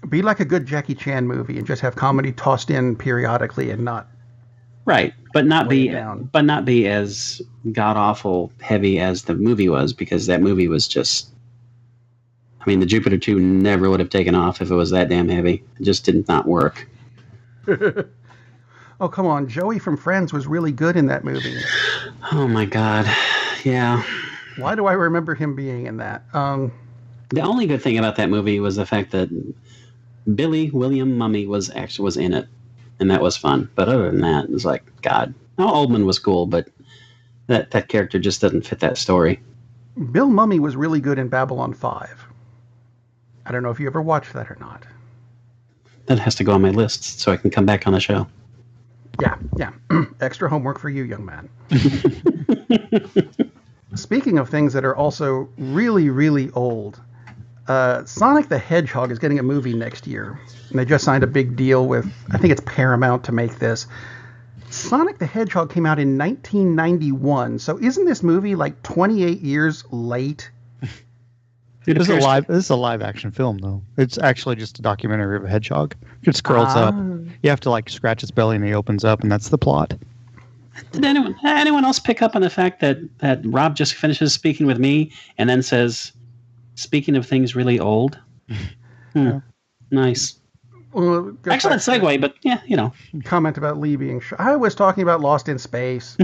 Be like a good Jackie Chan movie and just have comedy tossed in periodically and not right, but not be as god awful heavy as the movie was, because that movie was just. The Jupiter 2 never would have taken off if it was that damn heavy. It just did not work. Oh, come on. Joey from Friends was really good in that movie. Oh, my God. Yeah. Why do I remember him being in that? The only good thing about that movie was the fact that Billy William Mummy was in it, and that was fun. But other than that, it was like, God. No, Oldman was cool, but that character just doesn't fit that story. Bill Mummy was really good in Babylon 5. I don't know if you ever watched that or not. That has to go on my list so I can come back on the show. Yeah. Extra homework for you, young man. Speaking of things that are also really, really old, Sonic the Hedgehog is getting a movie next year. And they just signed a big deal with, I think it's Paramount, to make this. Sonic the Hedgehog came out in 1991. So isn't this movie like 28 years late? This is a live action film, though. It's actually just a documentary of a hedgehog. It just curls up. You have to scratch its belly and he opens up, and that's the plot. Did anyone else pick up on the fact that Rob just finishes speaking with me and then says, speaking of things really old? Yeah. Nice. Well, excellent segue, but yeah, Comment about Lee being I was talking about Lost in Space.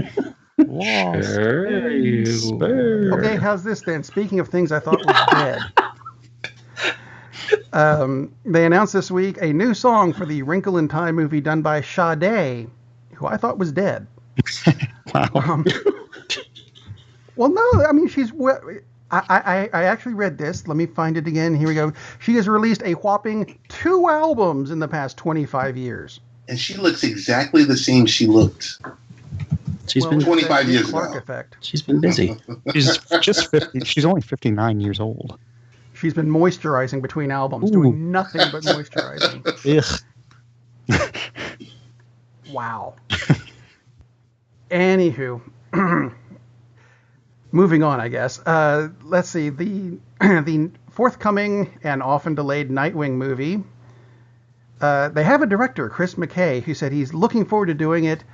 Lost in Space. Okay, how's this then? Speaking of things I thought was dead. They announced this week a new song for the Wrinkle in Time movie done by Sade, who I thought was dead. Wow. Well, no, she's... I actually read this. Let me find it again. Here we go. She has released a whopping 2 albums in the past 25 years. And she looks exactly the same she looked. She's been 25 years Clark ago. Effect. She's been busy. She's just 50. She's only 59 years old. She's been moisturizing between albums, doing nothing but moisturizing. Ugh. Wow. Anywho, moving on, I guess. Let's see. The forthcoming and often delayed Nightwing movie. They have a director, Chris McKay, who said he's looking forward to doing it.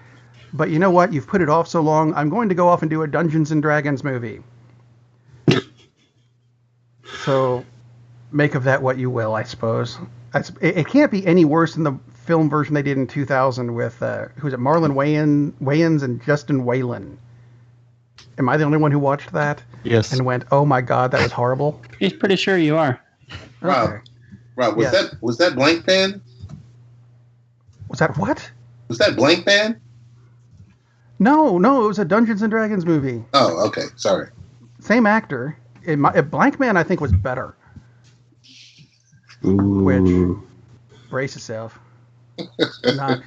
But you know what? You've put it off so long. I'm going to go off and do a Dungeons and Dragons movie. So make of that what you will, I suppose. It can't be any worse than the film version they did in 2000 with, who's it, Marlon Wayans and Justin Whalen. Am I the only one who watched that? Yes. And went, oh my God, that was horrible? He's pretty sure you are. Okay. Rob, was that Blank Band? Was that what? Was that Blank Band? No, it was a Dungeons and Dragons movie. Oh, okay. Sorry. Same actor. Blank Man, I think, was better. Ooh. Which, brace yourself. Not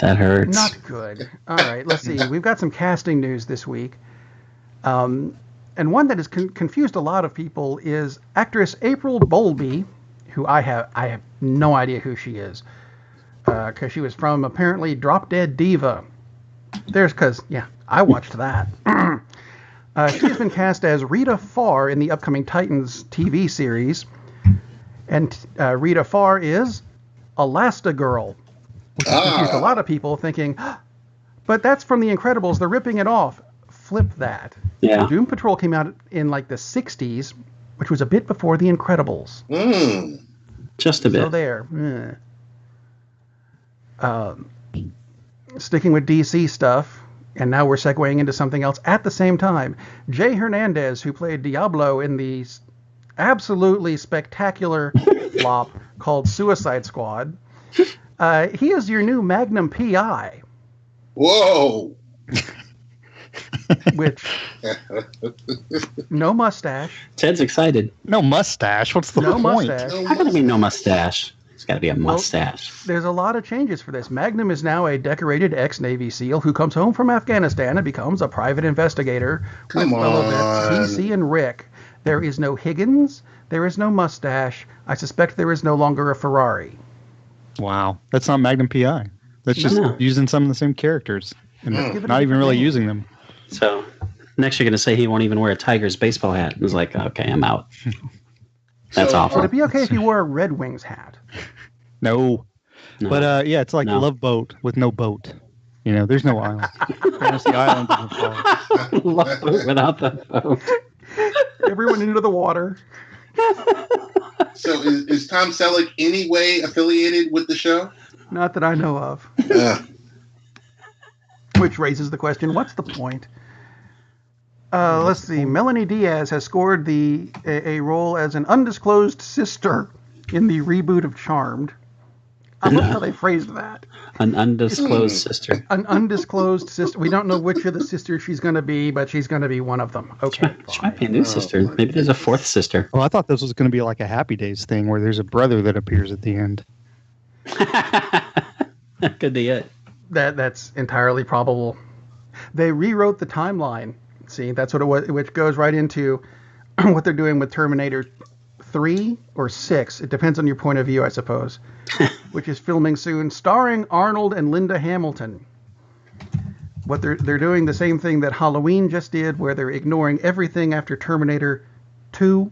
that hurts. Not good. All right, let's see. We've got some casting news this week. And one that has confused a lot of people is actress April Bowlby, who I have no idea who she is, because she was from apparently Drop Dead Diva. I watched that. She has been cast as Rita Farr in the upcoming Titans TV series, and Rita Farr is Elastigirl, which confused a lot of people, thinking, but that's from The Incredibles. They're ripping it off. Flip that. Yeah. Doom Patrol came out in like the 60s, which was a bit before The Incredibles. Just a bit. So there. Sticking with DC stuff, and now we're segueing into something else at the same time. Jay Hernandez, who played Diablo in the absolutely spectacular flop called Suicide Squad, he is your new Magnum PI. Whoa! Which, no mustache. Ted's excited. No mustache? What's the point? Mustache. How can there be no mustache? It's got to be a mustache. There's a lot of changes for this. Magnum is now a decorated ex-Navy SEAL who comes home from Afghanistan and becomes a private investigator with DC and Rick. There is no Higgins. There is no mustache. I suspect there is no longer a Ferrari. Wow. That's not Magnum PI. That's just using some of the same characters and not even really using them. So next you're going to say he won't even wear a Tigers baseball hat. It was like, okay, I'm out. That's awful. Would it be okay if you wore a Red Wings hat? No. But it's like Love Boat with no boat. You know, there's no island. Fantasy Island doesn't fall. Love Boat without the boat. Everyone into the water. So is Tom Selleck any way affiliated with the show? Not that I know of. Which raises the question, what's the point? Let's see. Melanie Diaz has scored a role as an undisclosed sister in the reboot of Charmed. I love how they phrased that. An undisclosed sister. An undisclosed sister. We don't know which of the sisters she's going to be, but she's going to be one of them. Okay. She might be a new sister. Maybe there's a fourth sister. Well, I thought this was going to be like a Happy Days thing where there's a brother that appears at the end. Could be it. That's entirely probable. They rewrote the timeline. See, that's what it was, which goes right into what they're doing with Terminator 3 or 6. It depends on your point of view, I suppose. Which is filming soon, starring Arnold and Linda Hamilton. What they're doing the same thing that Halloween just did, where they're ignoring everything after Terminator 2.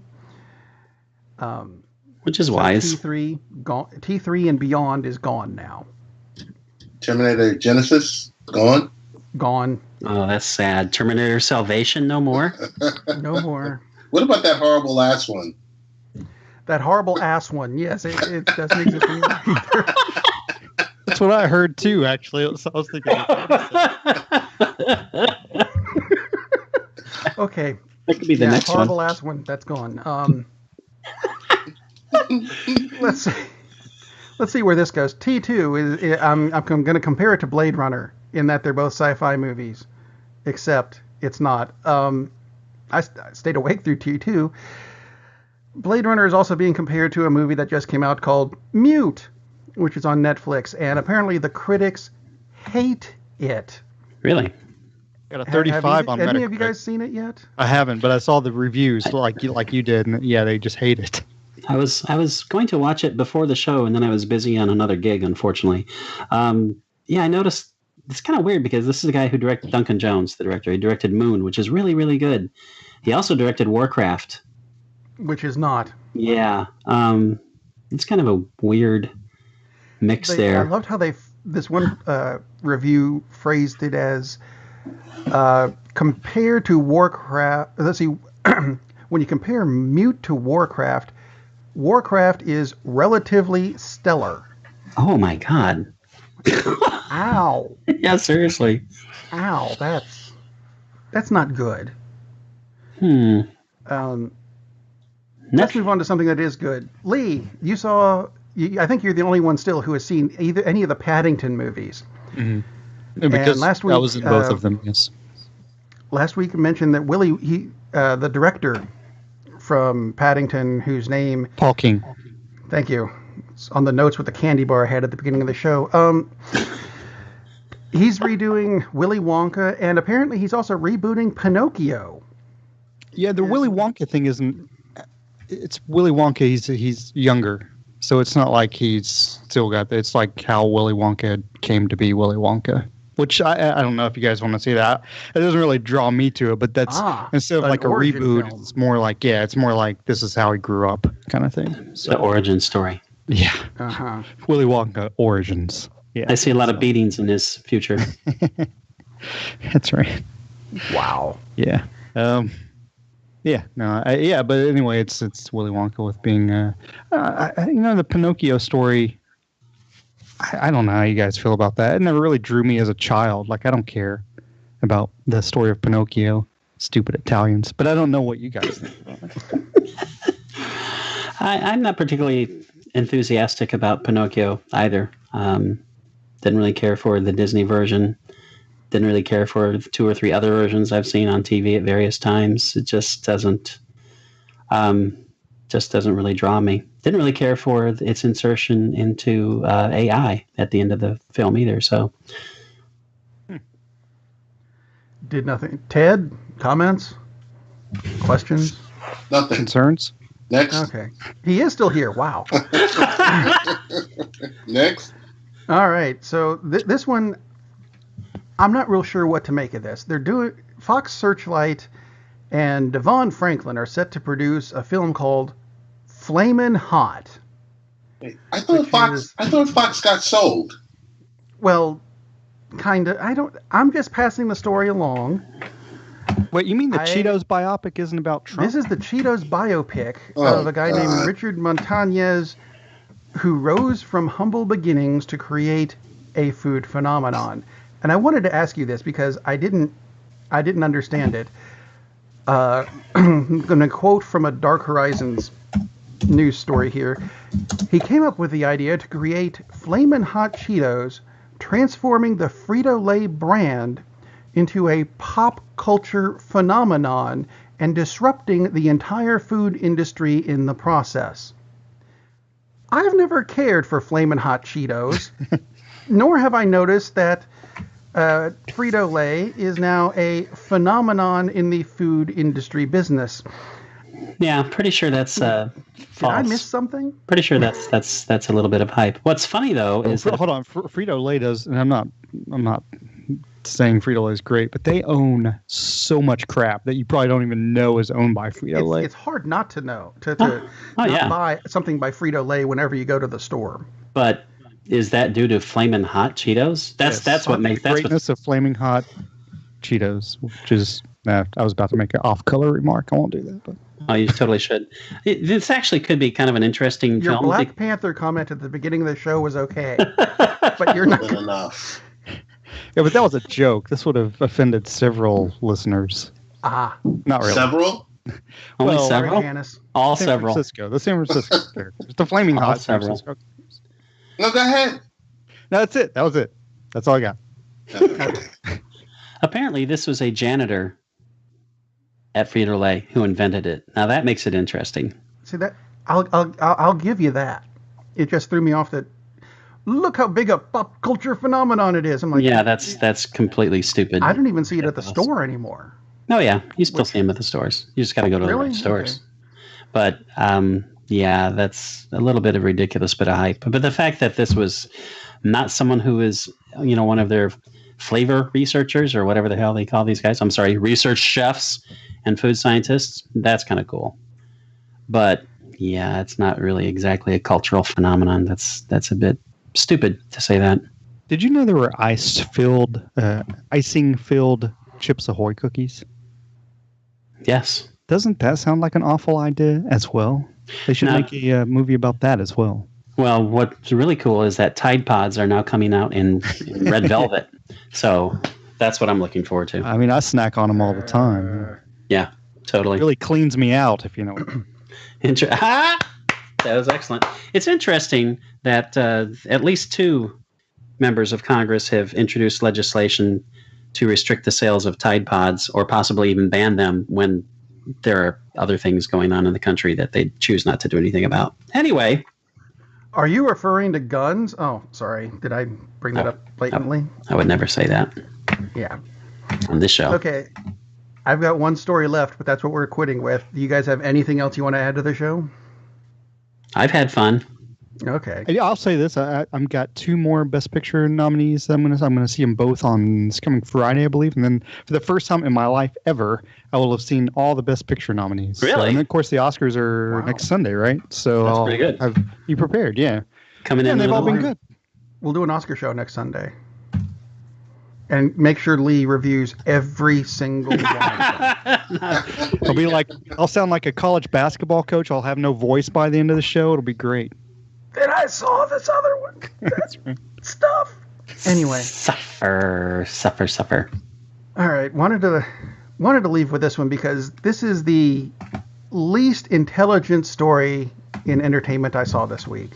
Which is wise. T3 and beyond is gone now. Terminator Genesis gone. Gone. Oh, that's sad. Terminator Salvation, no more. No more. What about that horrible last one? That horrible ass one. Yes, it doesn't exist anymore either. That's what I heard too, actually. So I was thinking. Okay. That could be the next horrible one. ass one. That's gone. Let's see where this goes. T2 is. I'm going to compare it to Blade Runner in that they're both sci-fi movies, except it's not. I stayed awake through T2. Blade Runner is also being compared to a movie that just came out called Mute, which is on Netflix, and apparently the critics hate it. Really? Got a 35 on Metacritic. Any of you guys seen it yet? I haven't, but I saw the reviews like you did, and yeah, they just hate it. I was going to watch it before the show, and then I was busy on another gig, unfortunately. I noticed it's kind of weird because this is the guy who directed Duncan Jones, the director. He directed Moon, which is really, really good. He also directed Warcraft. Which is not. Yeah. It's kind of a weird mix there. I loved how this one review phrased it as compared to Warcraft. Let's see. When you compare Mute to Warcraft, Warcraft is relatively stellar. Oh my God. Ow. Yeah, seriously. Ow, that's not good. Let's move on to something that is good. Lee, you saw. I think you're the only one still who has seen any of the Paddington movies. Mm-hmm. Because and last week I was in both of them. Yes. Last week I mentioned that Willie, the director from Paddington, whose name Paul King. Thank you. It's on the notes with the candy bar I had at the beginning of the show. He's redoing Willy Wonka, and apparently he's also rebooting Pinocchio. Yeah, the Willy Wonka thing isn't. It's Willy Wonka. He's younger. So it's not like he's still got. It's like how Willy Wonka came to be Willy Wonka. Which I don't know if you guys want to see that. It doesn't really draw me to it, but that's instead of like a reboot, film. It's more like this is how he grew up kind of thing. So, the origin story. Yeah. Willy Wonka origins. Yeah. I see a lot of beatings in his future. That's right. Wow. Yeah. But anyway, it's Willy Wonka with being the Pinocchio story. I don't know how you guys feel about that. It never really drew me as a child. Like, I don't care about the story of Pinocchio. Stupid Italians. But I don't know what you guys think about it. I'm not particularly enthusiastic about Pinocchio either. Didn't really care for the Disney version. Didn't really care for 2 or 3 other versions I've seen on TV at various times. It just doesn't really draw me. Didn't really care for its insertion into AI at the end of the film either. So, did nothing. Ted, comments, questions, nothing. Concerns. Next. Okay, he is still here. Wow. Next. All right. So this one, I'm not real sure what to make of this. They're doing Fox Searchlight and Devon Franklin are set to produce a film called Flamin' Hot. I thought Fox got sold. Well, kind of. I'm just passing the story along. Wait, you mean the Cheetos biopic isn't about Trump? This is the Cheetos biopic of a guy named Richard Montañez, who rose from humble beginnings to create a food phenomenon. And I wanted to ask you this because I didn't understand it. I'm going to quote from a Dark Horizons news story here. He came up with the idea to create Flamin' Hot Cheetos, transforming the Frito-Lay brand into a pop culture phenomenon and disrupting the entire food industry in the process. I've never cared for Flamin' Hot Cheetos, nor have I noticed that Frito-Lay is now a phenomenon in the food industry business. Yeah, I'm pretty sure that's false. Did I miss something? Pretty sure that's a little bit of hype. What's funny though is that hold on, Frito-Lay does, and I'm not saying Frito-Lay is great, but they own so much crap that you probably don't even know is owned by Frito-Lay. It's hard not to know to buy something by Frito-Lay whenever you go to the store. But is that due to Flamin' Hot Cheetos? That's what makes the greatness of Flaming Hot Cheetos, which is I was about to make an off-color remark. I won't do that, but. Oh, you totally should. This actually could be kind of an interesting Your film. Your Black Panther comment at the beginning of the show was okay, but you're not good enough. Yeah, but that was a joke. This would have offended several listeners. Not really. Several? Only several? All San several. Francisco. The San Francisco characters. The Flaming Hot San Francisco. No, go ahead. No, that's it. That was it. That's all I got. Apparently, this was a janitor at Frito-Lay who invented it. Now that makes it interesting. See that? I'll give you that. It just threw me off that. Look how big a pop culture phenomenon it is. I'm like, yeah, that's completely stupid. I don't even see it at the store anymore. Oh yeah, you still see them at the stores. You just got to go to the right stores. Okay. But yeah, that's a little bit of ridiculous bit of hype. But the fact that this was not someone who is, one of their flavor researchers or whatever the hell they call these guys. I'm sorry, research chefs and food scientists. That's kind of cool. But yeah, it's not really exactly a cultural phenomenon. That's a bit stupid to say that. Did you know there were icing-filled Chips Ahoy cookies? Yes. Doesn't that sound like an awful idea as well? They should make a movie about that as well. Well, what's really cool is that Tide Pods are now coming out in red velvet. So that's what I'm looking forward to. I mean, I snack on them all the time. Yeah, totally. It really cleans me out, if you know. That was excellent. It's interesting that at least 2 members of Congress have introduced legislation to restrict the sales of Tide Pods or possibly even ban them when there are other things going on in the country that they choose not to do anything about. Anyway. Are you referring to guns? Oh, sorry. Did I bring that up blatantly? I would never say that. Yeah. On this show. Okay. I've got one story left, but that's what we're quitting with. Do you guys have anything else you want to add to the show? I've had fun. Okay. I'll say this: I'm got 2 more Best Picture nominees. I'm gonna see them both on this coming Friday, I believe. And then for the first time in my life ever, I will have seen all the Best Picture nominees. Really? So, and of course, the Oscars are next Sunday, right? So That's pretty good. I'll be prepared. Yeah. Coming in, And they've all been good. good. We'll do an Oscar show next Sunday. And make sure Lee reviews every single one. I'll sound like a college basketball coach. I'll have no voice by the end of the show. It'll be great. And I saw this other one. That's stuff. Anyway. Suffer. All right. Wanted to leave with this one because this is the least intelligent story in entertainment I saw this week.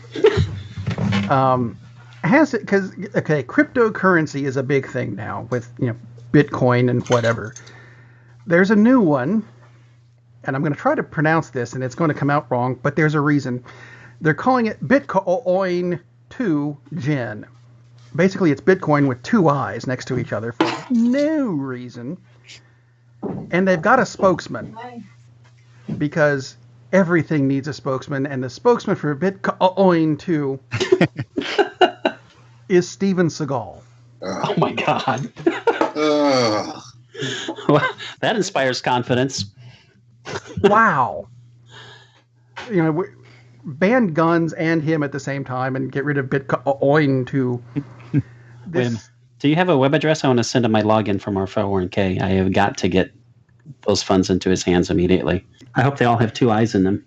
Cryptocurrency is a big thing now with Bitcoin and whatever. There's a new one, and I'm going to try to pronounce this, and it's going to come out wrong, but there's a reason. They're calling it Bitcoin 2 Gen. Basically, it's Bitcoin with 2 eyes next to each other for no reason. And they've got a spokesman because everything needs a spokesman, and the spokesman for Bitcoin 2 is Steven Seagal. Oh my God. Well, that inspires confidence. Wow. Ban guns and him at the same time and get rid of Bitcoin 2. Do you have a web address? I want to send him my login from our 401k. I have got to get those funds into his hands immediately. I hope they all have 2 eyes in them.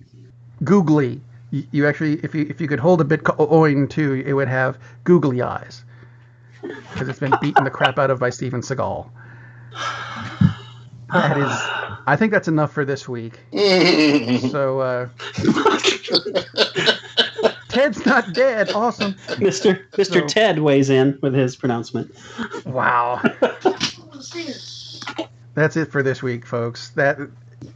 Googly. You actually, if you could hold a Bitcoin 2, it would have googly eyes. Because it's been beaten the crap out of by Steven Seagal. I think that's enough for this week. So, Ted's not dead. Awesome. Mr. Ted weighs in with his pronouncement. Wow. That's it for this week, folks.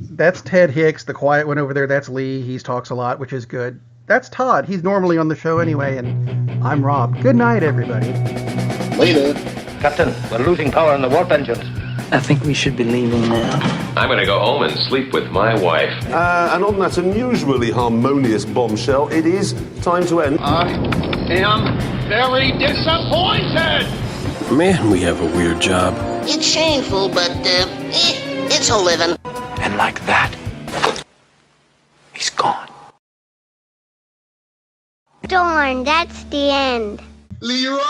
That's Ted Hicks, the quiet one over there. That's Lee. He talks a lot, which is good. That's Todd. He's normally on the show anyway, and I'm Rob. Good night, everybody. Later. Captain, we're losing power in the warp engines. I think we should be leaving now. I'm going to go home and sleep with my wife. And on that unusually harmonious bombshell, it is time to end. I am very disappointed! Man, we have a weird job. It's shameful, but, it's a living. And like that, he's gone. Darn, that's the end. Leroy!